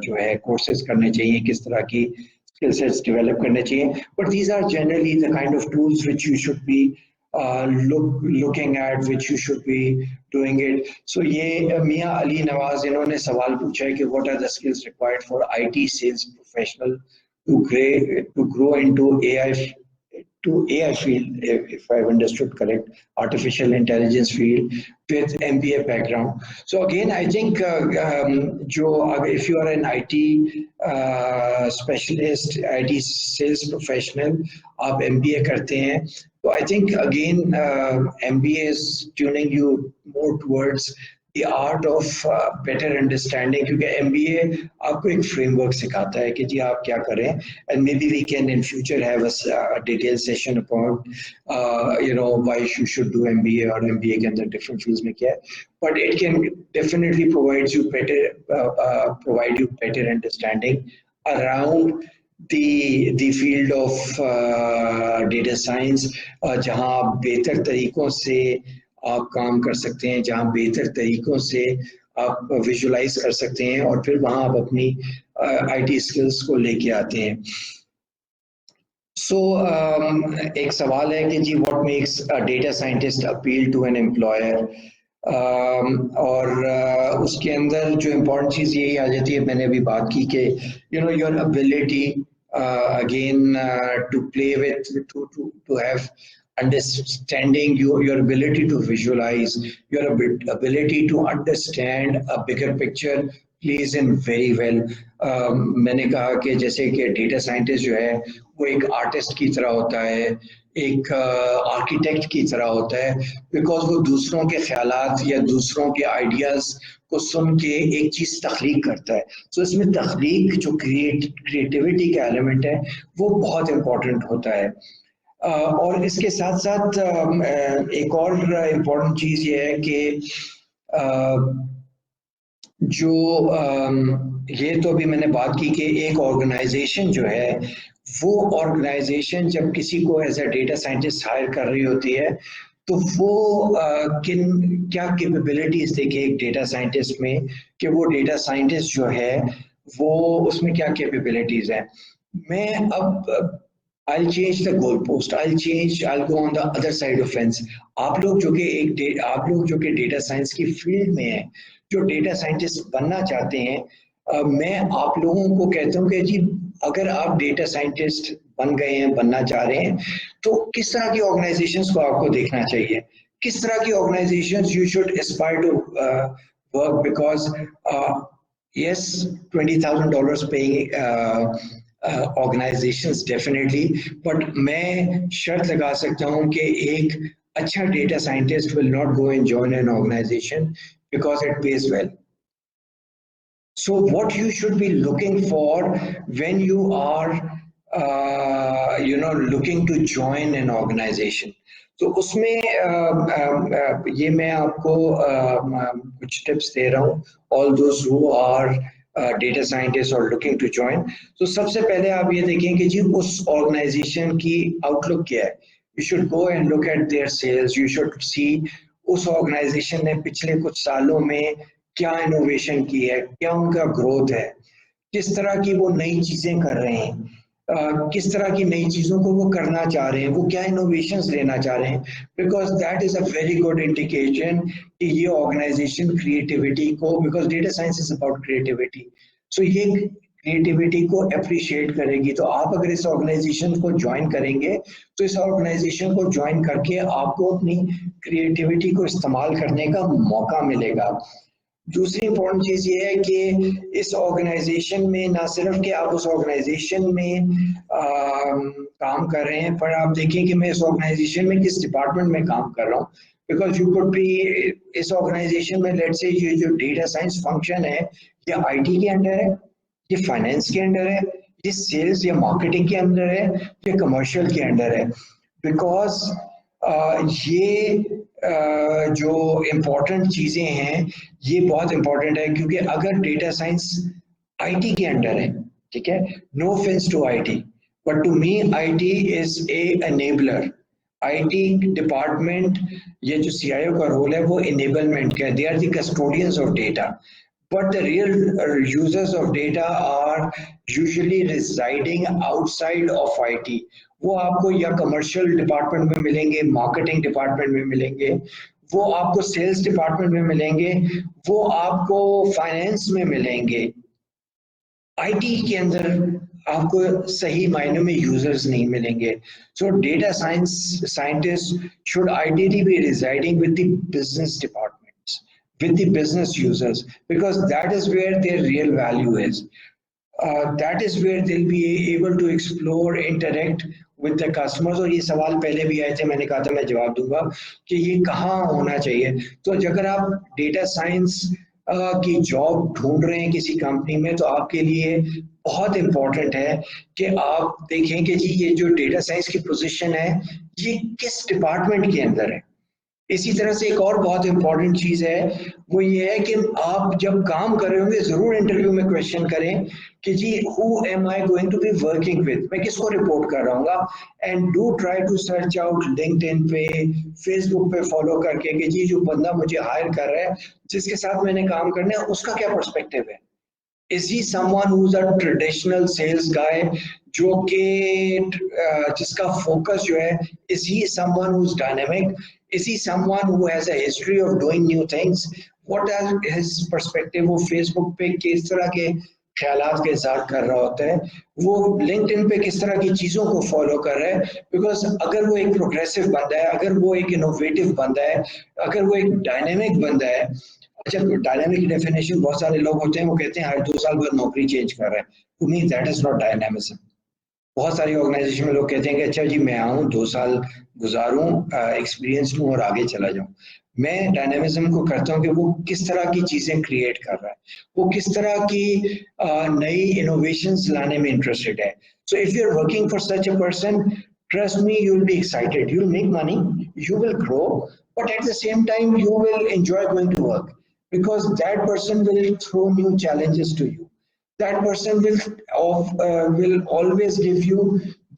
जो है कोर्सेज करने चाहिए, किस तरह की स्किल सेट्स डेवलप करने चाहिए. But these are generally the kind of tools which you should be looking at, which you should be doing it. So ये मियां अली नवाज इन्होंने सवाल पूछा है कि what are the skills required for IT sales professional to grow into AI field, if I've understood correct, artificial intelligence field with MBA background. So again, I think if you are an IT specialist, IT sales professional, आप MBA करते हैं, so I think again MBA is tuning you more towards the art of better understanding, क्योंकि MBA आपको एक framework सिखाता है कि जी आप क्या करें, and maybe we can in future have a detailed session about why you should do MBA or MBA के अंदर different fields में क्या है, but it can definitely provide you better understanding around the field of data science, जहां आप बेहतर तरीकों से आप काम कर सकते हैं, जहां बेहतर तरीकों से आप विजुलाइज कर सकते हैं और फिर वहां आप अपनी आईटी स्किल्स को लेके आते हैं. सो एक सवाल है कि जी what makes a data scientist appeal to an employer, और उसके अंदर जो इम्पोर्टेंट चीज़ यही आ जाती है, मैंने अभी बात की कि your ability again to play with, to have understanding, your ability to visualize, your ability to understand a bigger picture plays in very well. मैंने कहा कि जैसे कि डेटा साइंटिस्ट जो है वो एक आर्टिस्ट की तरह होता है, एक आर्किटेक्ट की तरह होता है, बिकॉज वो दूसरों के ख्यालात या दूसरों के आइडियाज़ को सुन के एक चीज़ तख्लीक करता है. सो इसमें तख्लीक जो क्रिएटिविटी का एलिमेंट है वो बहुत इम्पोर्टेंट होता है. और इसके साथ साथ एक और इम्पोर्टेंट चीज़ ये है कि जो ये तो अभी मैंने बात की कि एक ऑर्गेनाइजेशन जो है वो ऑर्गेनाइजेशन जब किसी को as a data scientist hire कर रही होती है तो वो क्या कैपेबिलिटीज देखे एक डेटा साइंटिस्ट में, कि वो डेटा साइंटिस्ट जो है वो उसमें क्या कैपेबिलिटीज है. मैं अब I'll change the goalpost. I'll go on the other side of fence. आप लोग जो कि डेटा साइंस की फील्ड में हैं, जो डेटा साइंटिस्ट बनना चाहते हैं, मैं आप लोगों को कहता हूँ कि जी अगर आप डेटा साइंटिस्ट बन गए हैं, बनना चाह रहे हैं, तो किस तरह की ऑर्गेनाइजेशंस को आपको देखना चाहिए, किस तरह की organisations you should aspire to work, because yes, $20,000 paying organisations definitely, but मैं शर्त लगा सकता हूँ कि एक अच्छा data scientist will not go and join an organisation because it pays well. So what you should be looking for when you are looking to join an organization, तो उसमें ये मैं आपको कुछ टिप्स दे रहा हूँ, all those who are data scientists or looking to join. तो सबसे पहले आप ये देखें कि जी उस ऑर्गेनाइजेशन की आउटलुक क्या है. You should go and look at their sales. You should see उस ऑर्गेनाइजेशन ने पिछले कुछ सालों में क्या इनोवेशन की है, क्या उनका ग्रोथ है, किस तरह की वो नई चीजें कर रहे हैं, किस तरह की नई चीजों को वो करना चाह रहे हैं, वो क्या इनोवेशंस लेना चाह रहे हैं, because that is a very good indication कि ये ऑर्गेनाइजेशन क्रिएटिविटी को, because data science is about creativity, so ये क्रिएटिविटी को अप्रिशिएट करेगी. तो आप अगर इस ऑर्गेनाइजेशन को ज्वाइन करेंगे तो इस ऑर्गेनाइजेशन को ज्वाइन करके आपको अपनी क्रिएटिविटी को इस्तेमाल करने का मौका मिलेगा. दूसरी इम्पोर्टेंट चीज़ ये है कि इस ऑर्गेनाइजेशन में ना सिर्फ कि आप उस ऑर्गेनाइजेशन में काम कर रहे हैं, पर आप देखें कि मैं इस ऑर्गेनाइजेशन में किस डिपार्टमेंट में काम कर रहा हूँ, बिकॉज यू कुड बी इस ऑर्गेनाइजेशन में लेट्स से ये जो डेटा साइंस फंक्शन है ये आईटी के अंडर है, ये फाइनेंस के अंडर है, ये सेल्स या मार्केटिंग के अंदर है, ये कमर्शियल के अंडर है. बिकॉज ये जो इम्पोर्टेंट चीज़ें हैं ये बहुत इम्पोर्टेंट है, क्योंकि अगर डेटा साइंस आईटी के अंडर है, ठीक है, no offence to IT, but to me IT is a enabler. IT department, ये जो सीआईओ का रोल है वो एनेबलमेंट का है, they are the custodians of data, but the real users of data are usually residing outside of IT. वो आपको या कमर्शियल डिपार्टमेंट में मिलेंगे, मार्केटिंग डिपार्टमेंट में मिलेंगे, वो आपको सेल्स डिपार्टमेंट में मिलेंगे, वो आपको फाइनेंस में मिलेंगे। आईटी के अंदर आपको सही मायने में यूजर्स नहीं मिलेंगे। So data science scientist should ideally be residing with the business departments, with the business users, because that is where their real value is. That is where they'll be able to explore, interact with the customers. और ये सवाल पहले भी आए थे, मैंने कहा था मैं जवाब दूंगा कि ये कहाँ होना चाहिए। तो अगर आप डेटा साइंस की जॉब ढूंढ रहे हैं किसी कंपनी में, तो आपके लिए बहुत इंपॉर्टेंट है कि आप देखें कि जी ये जो डेटा साइंस की पोजीशन है ये किस डिपार्टमेंट के अंदर है। इसी तरह से एक और बहुत इंपॉर्टेंट चीज है, वो ये है कि आप जब काम कर रहे होंगे जरूर इंटरव्यू में क्वेश्चन करें कि जी who am I going to be working with, मैं किसको रिपोर्ट कर रहा हूँ। And do try to search out LinkedIn पे, फेसबुक पे फॉलो करके कि जी जो बंदा मुझे हायर कर रहा है, जिसके साथ मैंने काम करना है, उसका क्या पर्सपेक्टिव है। Is he someone who's a traditional sales guy जो कि जिसका फोकस जो है, is he someone who's dynamic, is he someone who has a history of doing new things, what are his perspective, वो फेसबुक पे किस तरह के ख्यालात के इज़हार कर रहा होता है, वो लिंक्डइन पे किस तरह की चीज़ों को फॉलो कर रहा है। बिकॉज अगर वो एक प्रोग्रेसिव बंदा है, अगर वो एक इनोवेटिव बंदा है, अगर वो एक डायनेमिक बंदा है। अच्छा, डायनामिक डेफिनेशन बहुत सारे लोग होते हैं वो कहते हैं हर 2 साल बाद नौकरी चेंज कर रहा है, to me that is not dynamism. बहुत सारी ऑर्गेनाइजेशन में लोग कहते हैं कि अच्छा जी मैं आऊँ 2 साल गुजारूं, एक्सपीरियंस लूँ और आगे चला जाऊं। मैं डायनामिज्म को करता हूँ कि वो किस तरह की चीजें क्रिएट कर रहा है, वो किस तरह की नई इनोवेशंस लाने में इंटरेस्टेड है। So if you are working for such a person, trust me, you will be excited, you will make money, you will grow, but at the same time you will enjoy going to work, because that person will throw new challenges to you. That person will always give you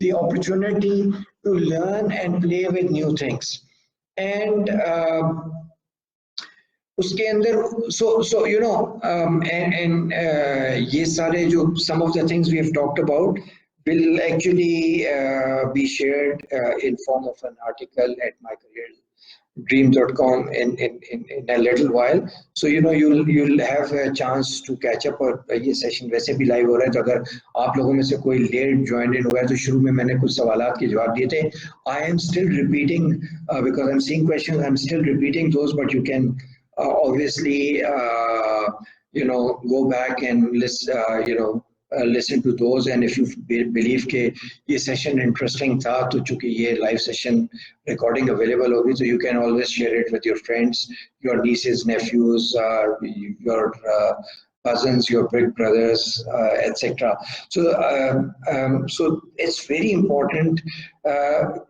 the opportunity to learn and play with new things. And उसके अंदर so you know and ये सारे जो some of the things we have talked about will actually be shared in form of an article at mycareerdream.com in a little while. So you know you'll have a chance to catch up. और ये session वैसे भी live हो रहा है, तो अगर आप लोगों में से कोई लेट ज्वाइन इन हुआ है तो शुरू में मैंने कुछ सवालात के जवाब दिए थे। I am still repeating because I'm seeing questions, I'm still repeating those, but you can obviously you know go back and listen to those. And if you believe के ये session interesting था, तो चूंकि ये live session recording available होगी, so you can always share it with your friends, your nieces, nephews, your cousins, your big brothers, etc. So it's very important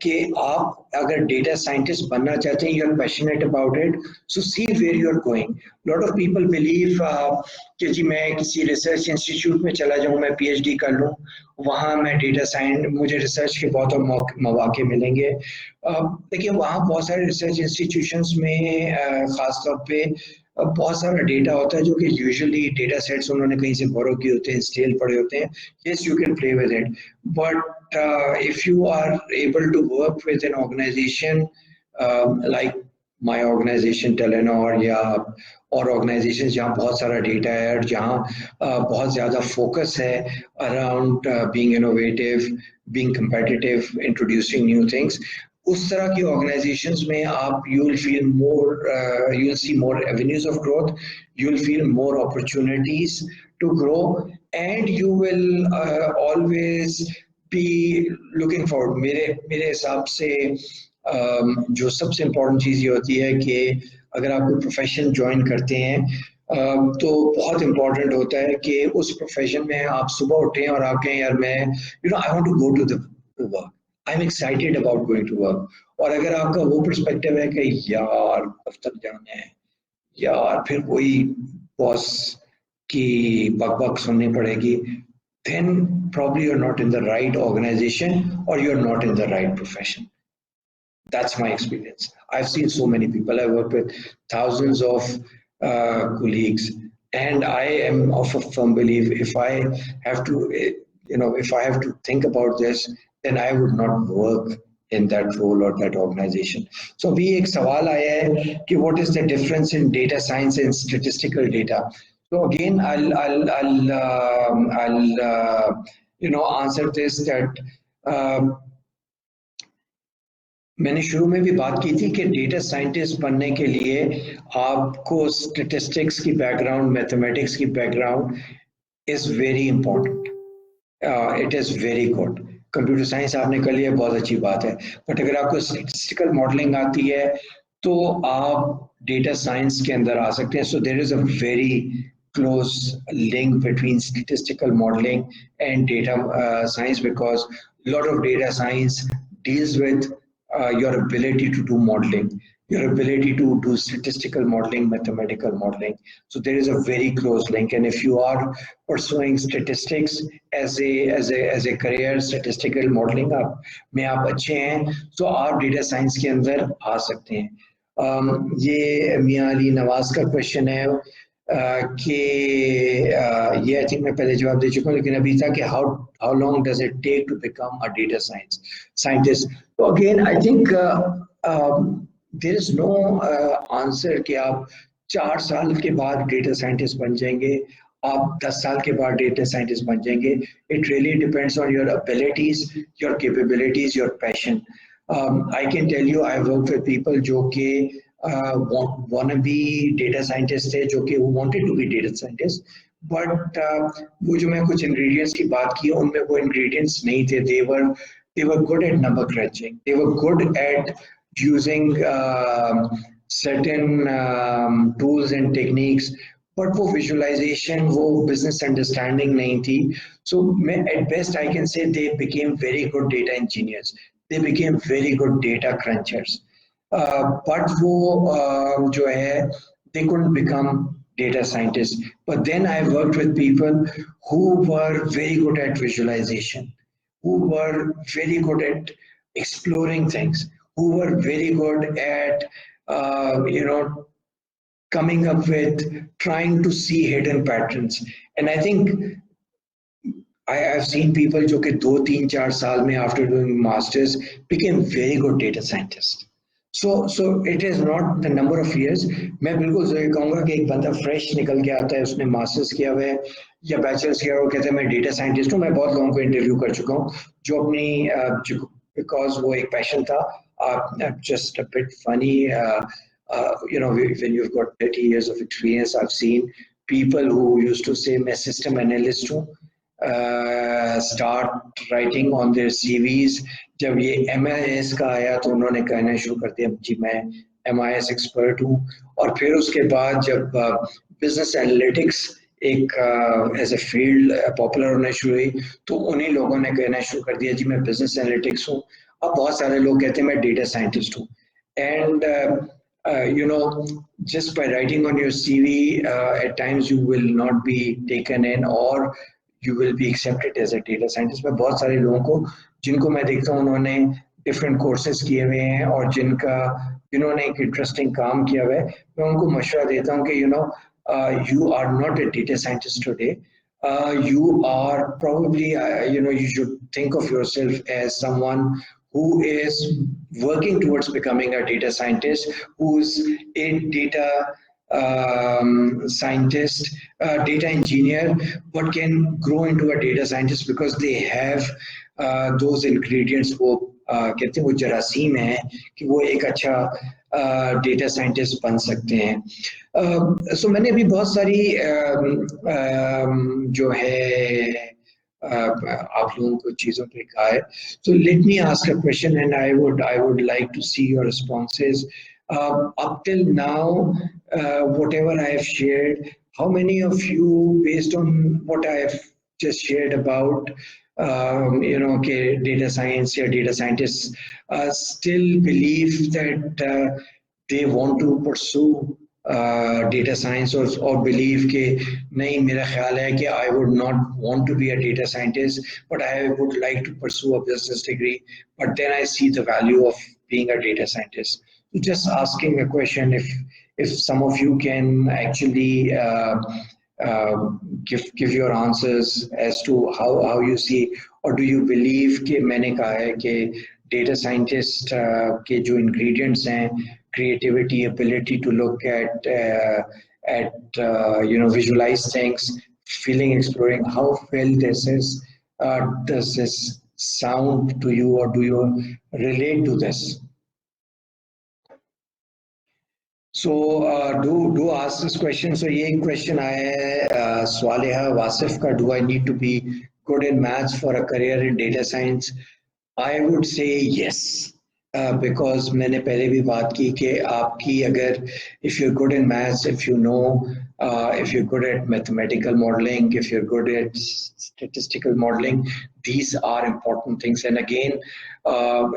कि आप अगर data scientist बनना चाहते हैं, you're passionate about it, so see where you're going. Lot of people believe कि जी मैं किसी research institute में चला जाऊँ, मैं PhD कर लूँ, वहाँ मैं data science, मुझे research के बहुत मौके मिलेंगे। देखिए वहाँ बहुत सारे research institutions में खासतौर पे बहुत सारा डेटा होता है जो कि यूजुअली डेटा सेट्स उन्होंने कहीं से बोरो किए होते हैं, स्टेल पड़े होते हैं। Yes, you can play with it, but if you are able to work with an organisation like my organisation Telenor या और ऑर्गेनाइजेशन जहाँ बहुत सारा डेटा है और जहाँ बहुत ज़्यादा फोकस है around being innovative, being competitive, introducing new things, उस तरह की ऑर्गेनाइजेशंस में आप you will feel more, you will see more avenues of growth, you will feel more opportunities to grow, and you will always be looking forward. मेरे हिसाब से जो सबसे इम्पोर्टेंट चीज़ ये होती है कि अगर आप कोई प्रोफेशन ज्वाइन करते हैं तो बहुत इम्पोर्टेंट होता है कि उस प्रोफेशन में आप सुबह उठें और आप कहें यार मैं I want to go to work, I am excited about going to work. और अगर आपका वो पर्सपेक्टिव है कि यार दफ्तर जाना है, यार फिर वही बॉस की बकबक सुननी पड़ेगी, then probably you're not in the right organization or you're not in the right profession. That's my experience. I've seen so many people. I work with thousands of colleagues, and I am of a firm belief if I have to, if I have to think about this, then I would not work in that role or that organization. So अभी एक सवाल आया है कि what is the difference in data science and statistical data? So again, I'll answer this that मैंने शुरू में भी बात की थी कि डेटा साइंटिस्ट बनने के लिए आपको स्टैटिस्टिक्स की बैकग्राउंड, मैथमेटिक्स की background is very important. It is very good. Computer science आपने कर लिया, बहुत अच्छी बात है, बट अगर आपको स्टैटिस्टिकल मॉडलिंग आती है तो आप डेटा साइंस के अंदर आ सकते हैं. So there is a very close link between statistical modeling and data science, because a lot of data science deals with your ability to do modeling, your ability to do statistical modeling, mathematical modeling. So there is a very close link. And if you are pursuing statistics as a career, statistical modeling में आप अच्छे हैं, तो आप data science के अंदर आ सकते हैं. ये मियां अली नवाज का क्वेश्चन है कि ये आई थिंक मैं पहले जवाब दे चुका हूँ, लेकिन अभी था कि how long does it take to become a data scientist. तो again I think there is no answer कि आप 4 साल के बाद डेटा साइंटिस्ट बन जाएंगे, आप 10 साल के बाद डेटा साइंटिस्ट बन जाएंगे. It really depends on your abilities, your capabilities, your passion. I can tell you, I work with people जो कि wannabe data scientist थे, जो कि wanted to be data scientist, but वो जो मैं कुछ ingredients की बात की, उनमें वो ingredients नहीं थे. They were good at number crunching, they were good at using certain tools and techniques, but वो visualization, वो business understanding नहीं थी. So at best I can say they became very good data engineers, they became very good data crunchers. But वो जो है, they couldn't become data scientists. But then I worked with people who were very good at visualization, who were very good at exploring things, who were very good at coming up with trying to see hidden patterns. And I think I've seen people जो कि 2, 3, 4 साल में after doing masters became very good data scientists. So it is not the number of years. मैं बिल्कुल ज़रूर कहूँगा कि एक बंदा फ्रेश निकल के आता है, उसने मास्टर्स किया हुआ है या बैचलर्स किया हुआ, कहते हैं मैं डेटा साइंटिस्ट हूँ. मैं बहुत लोगों को इंटरव्यू कर चुका हूँ जो अपनी बिकॉज वो एक पैशन था. Just a bit funny, when you've got 30 years of experience, I've seen people who used to say मैं system analyst हूँ, start writing on their CVs. जब ये MIS का आया तो उन्होंने कहना शुरू कर दिया जी मैं MIS एक्सपर्ट हूँ. और फिर उसके बाद जब बिजनेस एनालिटिक्स एक एज ए फील्ड पॉपुलर होना शुरू हुई तो उन्हीं लोगों ने कहना शुरू कर दिया जी मैं बिजनेस एनालिटिक्स हूँ. अब बहुत सारे लोग कहते हैं मैं डेटा साइंटिस्ट हूँ. And just by writing on your CV, at times you will not be taken in or you will be accepted as a data scientist. मैं बहुत सारे लोगों को जिनको मैं देखता हूँ उन्होंने डिफरेंट कोर्सेज किए हुए हैं और जिन्होंने एक इंटरेस्टिंग काम किया हुआ है, मैं उनको मशवरा देता हूँ कि you are not a data scientist today. You are probably you should think of yourself as someone who is working towards becoming a data scientist, who's a data scientist, data engineer, but can grow into a data scientist because they have those ingredients. वो कहते हैं वो जरासीम है कि वो एक अच्छा data scientist बन सकते हैं. सो मैंने अभी बहुत सारी जो है आप लोगों को चीज़ों पे कहा है. So let me ask a question and I would like to see your responses. Up till now, whatever I have shared, how many of you, based on what I have just shared about, okay, data science or data scientists, still believe that they want to pursue data science or believe कि नहीं, मेरा ख्याल है कि I would not want to be a data scientist, but I would like to pursue a business degree, but then I see the value of being a data scientist. So just asking a question, if some of you can actually give your answers as to how you see, or do you believe कि मैंने कहा है कि data scientist के जो ingredients हैं, creativity, ability to look at visualize things, feeling, exploring how well this is, does this sound to you, or do you relate to this? So do ask this question. So ये question आया है स्वालिहा वासिफ का, do I need to be good in maths for a career in data science? I would say yes, because मैंने पहले भी बात की कि आपकी अगर if you're good in maths, if you know, if you're good at mathematical modeling, if you're good at statistical modeling, these are important things. And again, I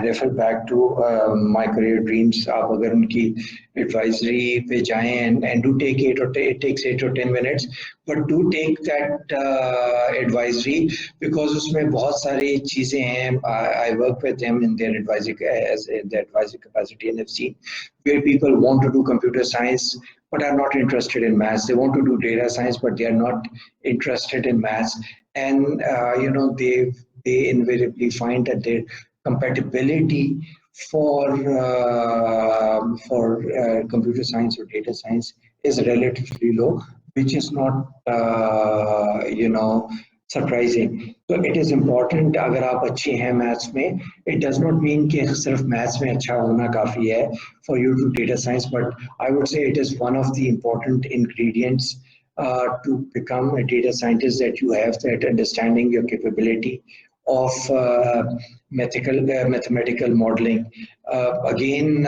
refer back to my career dreams. आप अगर उनकी advisory पे जाएं and do take it takes 8 or 10 minutes, but do take that advisory, because उसमें बहुत सारी चीजें हैं. I work with them in their advisory as in their advisory capacity, and I've seen where people want to do computer science but are not interested in maths. They want to do data science, but they are not interested in maths. And they invariably find that their compatibility for computer science or data science is relatively low, which is not surprising. So it is important, अगर आप अच्छे हैं maths में, it does not mean कि सिर्फ maths में अच्छा होना काफ़ी है for you to data science, but I would say it is one of the important ingredients to become a data scientist, that you have that understanding, your capability of mathematical modeling. Again,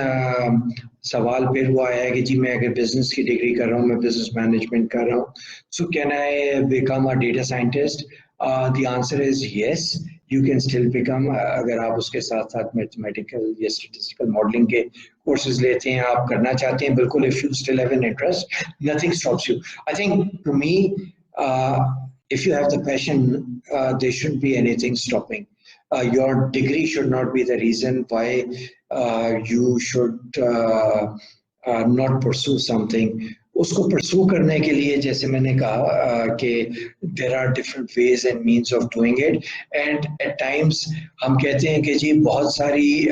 सवाल फिर वो आया कि जी मैं अगर business की degree कर रहा हूँ, मैं बिजनेस मैनेजमेंट कर रहा हूँ, so can I become a data scientist? The answer is yes, you can still become, अगर आप उसके साथ साथ मैथमेटिकल या स्टैटिस्टिकल मॉडलिंग के कोर्सेज लेते हैं, आप करना चाहते हैं, बिल्कुल, if you still have an interest, nothing stops you. I think to me, if you have the passion, there shouldn't be anything stopping. Your degree should not be the reason why you should not pursue something. उसको pursue करने के लिए, जैसे मैंने कहा कि there are different ways and means of doing it, and at times हम कहते हैं कि जी बहुत सारी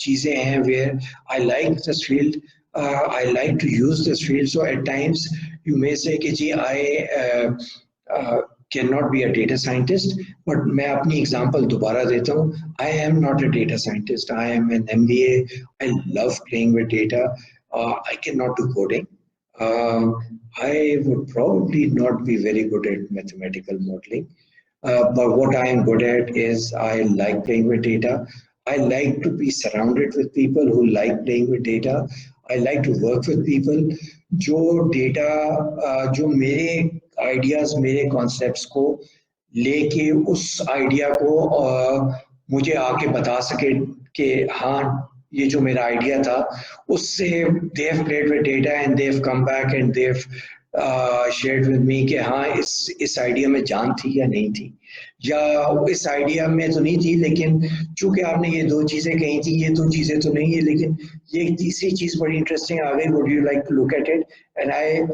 चीज़ें हैं where I like this field, I like to use this field. So at times you may say कि जी I cannot be a data scientist, but मैं अपनी example दोबारा देता हूँ. I am not a data scientist. I am an MBA. I love playing with data. I cannot do coding. I would probably not be very good at mathematical modeling. But what I am good at is I like playing with data. I like to be surrounded with people who like playing with data. I like to work with people जो data, जो मेरे ideas, मेरे concepts को लेके उस idea को मुझे आके बता सके कि हाँ ये जो मेरा idea था उससे they have played with data and they have come back and they have shared with me कि हाँ इस idea में जान थी या नहीं थी, या इस आइडिया में तो नहीं थी लेकिन चूंकि आपने ये दो चीजें कही थी, ये दो चीजें तो नहीं है, लेकिन ये तीसरी चीज बड़ी इंटरेस्टिंग आ गई, would you like to look at it? And I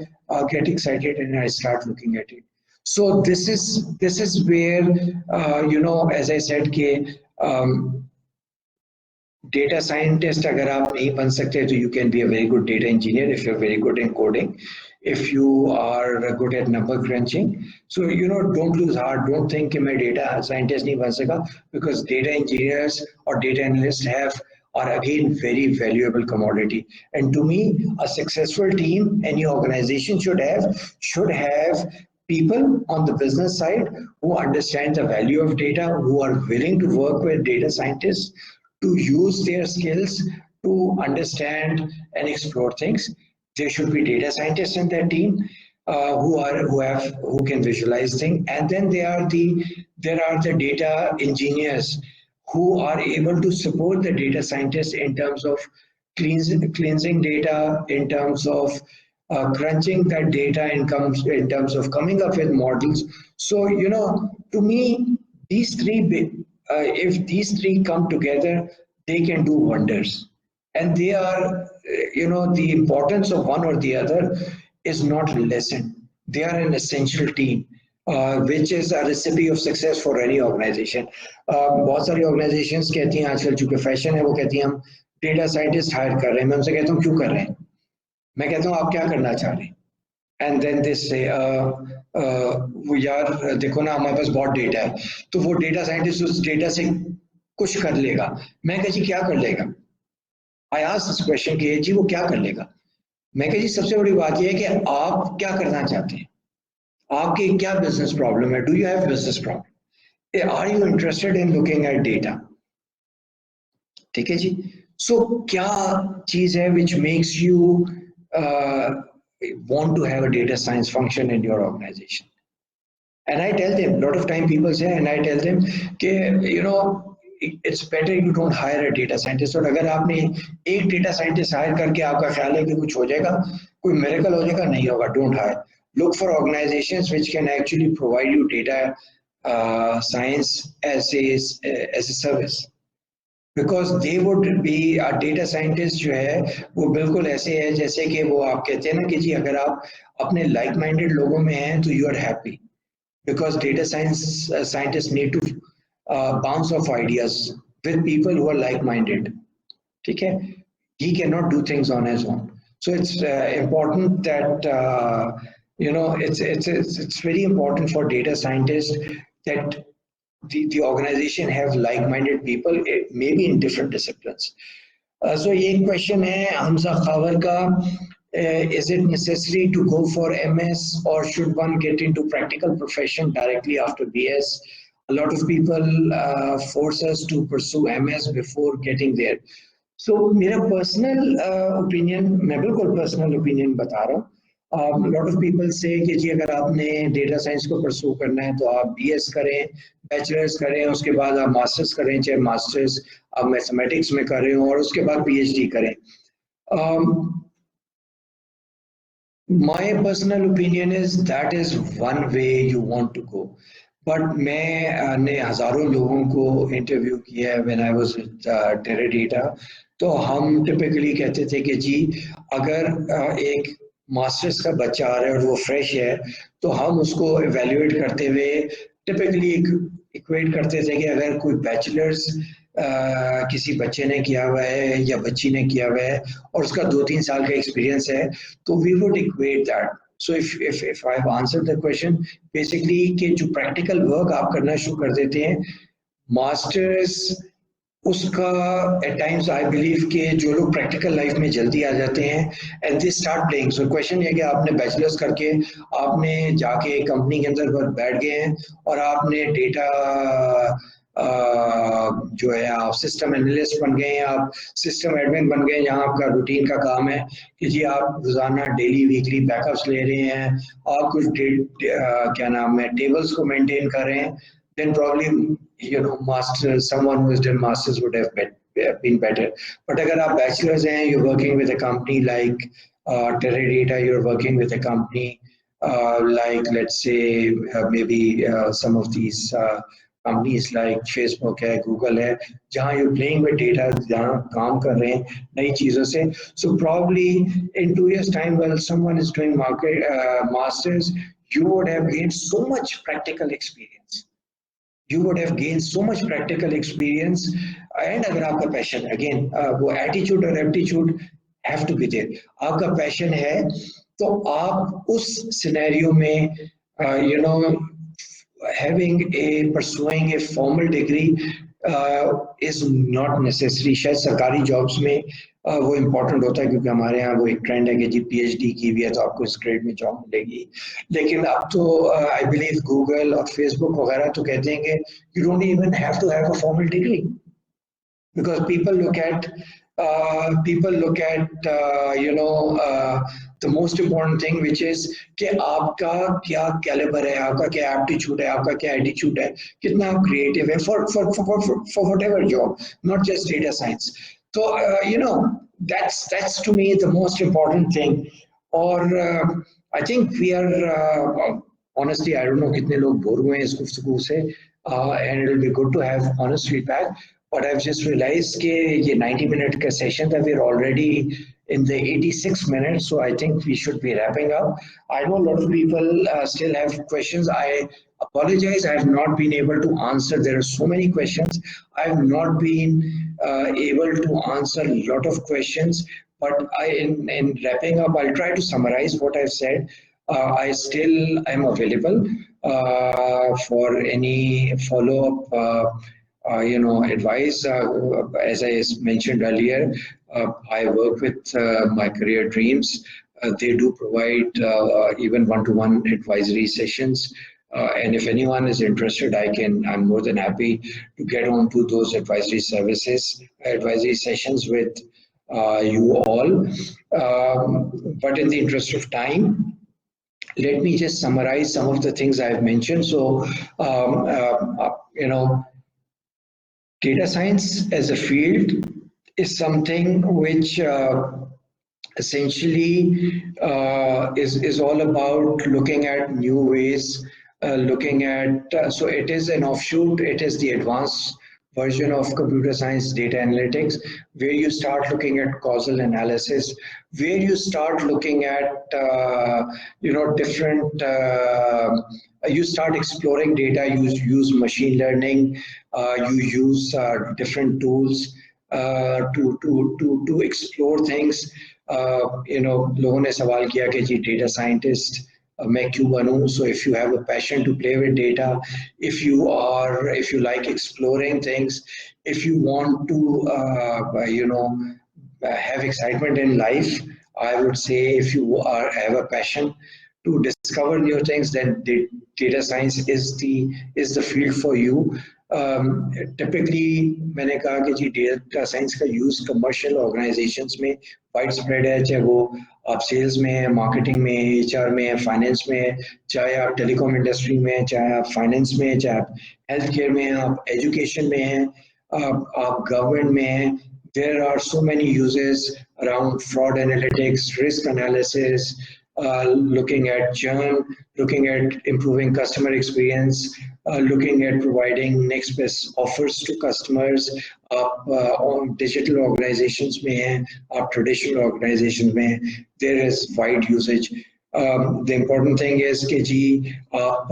get excited and I start looking at it. So this is where as I said कि data scientist अगर आप नहीं बन सकते तो you can be a very good data engineer if you're very good in coding, if you are good at number crunching. So don't lose heart, don't think कि मैं data scientist नहीं बन सका, because data engineers or data analysts are again very valuable commodity. And to me, a successful team, any organization should have people on the business side who understand the value of data, who are willing to work with data scientists to use their skills to understand and explore things. There should be data scientists in that team who can visualize things, and then there are the data engineers who are able to support the data scientists in terms of cleansing data, in terms of crunching that data, in terms of coming up with models. So to me, these three, if these three come together, they can do wonders. And they are, the importance of one or the other is not lessened. They are an essential team. which is a recipe of success for any organization. बहुत सारी organizations कहती हैं आजकल चूंकि fashion है वो कहती हैं हम डेटा साइंटिस्ट हायर कर रहे हैं. मैं उनसे कहता हूँ क्यों कर रहे हैं. मैं कहता हूँ आप क्या करना चाह रहे हैं. एंड देन दिस से वो यार देखो ना हमारे पास बहुत डेटा है तो वो डेटा साइंटिस्ट उस डेटा से कुछ कर लेगा. मैं कह जी क्या कर लेगा. आई आस्क्ड दिस क्वेश्चन कि जी वो क्या कर लेगा. मैं कह जी सबसे बड़ी बात यह है कि आप क्या करना चाहते हैं. आपके क्या बिजनेस प्रॉब्लम है. Do you have business problem. Are you interested in looking at data. ठीक है जी. सो क्या चीज है which makes you want to have a data science function in your organization. And I tell them, a lot of time people say, and I tell them, you know, it's better you don't hire a data scientist. और अगर आपने एक data scientist hire करके आपका ख्याल है कि कुछ हो जाएगा, कोई miracle हो जाएगा, नहीं होगा. Don't hire. Look for organizations which can actually provide you data science as a service. Because they would be a data scientist जो है वो बिल्कुल ऐसे है जैसे कि वो आप कहते हैं ना कि जी अगर आप अपने like minded लोगों में हैं तो you are happy. Because data scientists need to bounce off ideas with people who are like minded. ठीक है. He cannot do things on his own. So it's important that you know it's very important for data scientists that the organization have like-minded people, maybe in different disciplines. So ये question है हमजा खावर का, is it necessary to go for MS or should one get into practical profession directly after BS? A lot of people force us to pursue MS before getting there. So मेरा personal opinion, मैं बिल्कुल personal opinion बता रहा हूँ. Lot of people say कि जी अगर आपने data science को परस्यू करना है तो आप BS करें, बैचलर्स करें, उसके बाद आप मास्टर्स करें, चाहे मास्टर्स आप मैथमेटिक्स में कर रहे हो और उसके बाद PhD करें. My personal opinion is that is one way you want to go. But मैंने हजारों लोगों को इंटरव्यू किया है when I was with Teradata. तो हम टिपिकली कहते थे कि जी अगर एक मास्टर्स का बच्चा आ रहा है और वो फ्रेश है तो हम उसको इवेल्युएट करते हुए टिपिकली इक्वेट करते थे कि अगर कोई बैचलर्स किसी बच्चे ने किया हुआ है या बच्ची ने किया हुआ है और उसका 2-3 साल का एक्सपीरियंस है तो we would equate that. So if I've answered the question, basically कि जो practical work आप करना शुरू कर देते हैं, masters उसका at times I believe कि जो लोग practical life में जल्दी आ जाते हैं and they start playing. So question ये कि आपने bachelor's करके आपने जाके कंपनी के अंदर पर बैठ गए हैं और आपने डेटा जो है आप सिस्टम एनालिस्ट बन गए हैं, आप सिस्टम एडमिन बन गए, जहाँ आपका रूटीन का काम है कि जी आप रोजाना डेली वीकली बैकअप्स ले रहे हैं, आप कुछ क्या नाम है टेबल्स को मेंटेन कर रहे हैं, then probably you know masters, someone who has done masters would have been better. But अगर आप bachelors हैं, you're working with a company like Teradata, you're working with a company like let's say maybe some of these companies like Facebook है, Google है, जहाँ you're playing with data, जहाँ काम कर रहे हैं नई चीजों से. So probably in 2 years time, while someone is doing masters, you would have gained so much practical experience. You would have gained so much practical experience. And अगर आपका passion, again, वो attitude और aptitude have to be there. आपका passion है, तो आप उस scenario में, you know, pursuing a formal degree is not necessary. शायद सरकारी jobs में वो important होता है क्योंकि हमारे यहाँ वो एक trend है कि जी PhD की भी है तो आपको इस grade में job मिलेगी. लेकिन अब तो I believe Google और Facebook वगैरह तो कहते हैं कि you don't even have to have a formal degree because people look at you know the most important thing which is कि आपका क्या caliber है, आपका क्या aptitude है, आपका क्या attitude है, कितना आप creative है for whatever job, not just data science. So you know that's to me the most important thing. Or I think we are honestly I don't know कितने लोग बोर हुए हैं इस गुफ्तगू से, and it will be good to have honest feedback. But I've just realized कि ये 90 minute का session था, we're already in the 86 minutes, so I think we should be wrapping up. I know a lot of people still have questions. I apologize, I have not been able to answer. There are so many questions. I have not been able to answer a lot of questions, but in wrapping up, I'll try to summarize what I've said. I still am available for any follow-up advice. As I mentioned earlier, I work with My Career Dreams. They do provide even one-to-one advisory sessions. And if anyone is interested, I'm more than happy to get on to those advisory sessions with you all. But in the interest of time, let me just summarize some of the things I've mentioned. So, data science as a field is something which essentially is all about looking at new ways, looking at, so it is an offshoot, it is the advanced version of computer science data analytics, where you start looking at causal analysis, where you start looking at, different, you start exploring data, you use machine learning, you use different tools to explore things. लोगों ने सवाल किया कि जी data scientist मैं क्यों बनूं? So if you have a passion to play with data, if you like exploring things, if you want to have excitement in life, I would say if you have a passion to discover new things, then data science is the field for you. Typically मैंने कहा कि जी data science का use commercial organisations में wide spread है, चाहे वो आप सेल्स में है, मार्केटिंग में है, एचआर में है, फाइनेंस में है, चाहे आप टेलीकॉम इंडस्ट्री में है, चाहे आप फाइनेंस में है, चाहे आप हेल्थ केयर में हैं, आप एजुकेशन में हैं, आप गवर्नमेंट में हैं. There are so many uses around fraud analytics, risk analysis, looking at churn, looking at improving customer experience, looking at providing next best offers to customers. On digital organizations में हैं, traditional organizations में, there is wide usage. The important thing is कि जी आप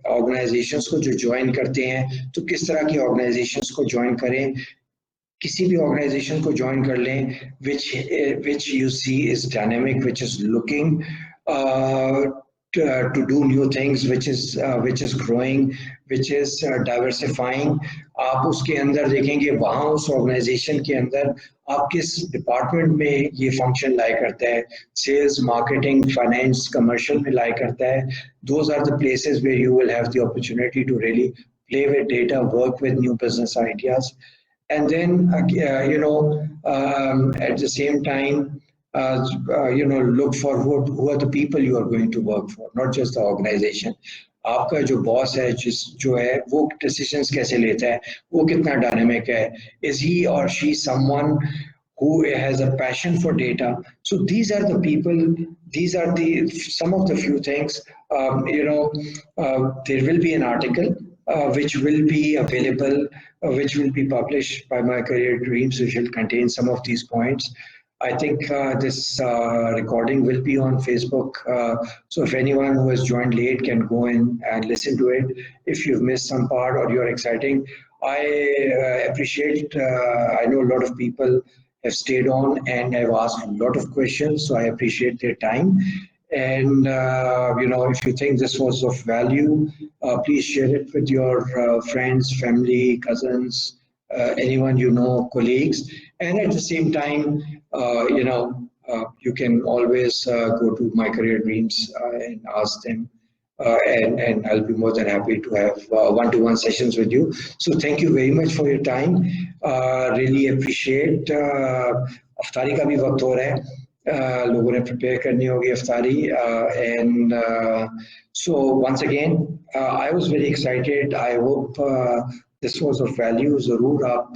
organizations को जो join करते हैं, तो किस तरह की organizations को join करें. किसी भी organization को join कर लें which you see is dynamic, which is looking to do new things, which is growing, which is diversifying. आप उसके अंदर देखेंगे वहाँ उस organization के अंदर आप किस department में ये function lie करता है, sales, marketing, finance, commercial में lie करता है. Those are the places where you will have the opportunity to really play with data, work with new business ideas. And then, at the same time, look for who are the people you are going to work for, not just the organization. आपका जो boss है, जो है, वो decisions कैसे लेता है, वो कितना dynamic है, is he or she someone who has a passion for data? So these are the people, these are some of the few things. There will be an article which will be available, which will be published by My Career Dreams, which will contain some of these points. I think this recording will be on Facebook. So if anyone who has joined late can go in and listen to it. If you've missed some part or you're exciting, I appreciate, I know a lot of people have stayed on and have asked a lot of questions, so I appreciate their time. And if you think this was of value, please share it with your friends, family, cousins, anyone you know, colleagues. And at the same time, you can always go to My Career Dreams and ask them, and I'll be more than happy to have one-to-one sessions with you. So thank you very much for your time. Really appreciate. अफ्तारी का भी वक्त हो रहा है. लोगों ने prepare करनी होगी अफ्तारी. And so once again, I was very excited. I hope this was of value. ज़रूर आप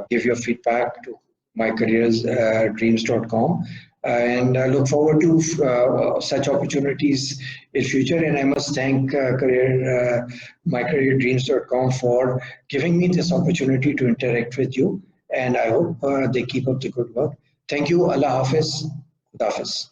give your feedback to mycareersdreams.com, and I look forward to such opportunities in future. And I must thank mycareerdreams.com for giving me this opportunity to interact with you. and I hope they keep up the good work. Thank you. Allah Hafiz. Khuda Hafiz.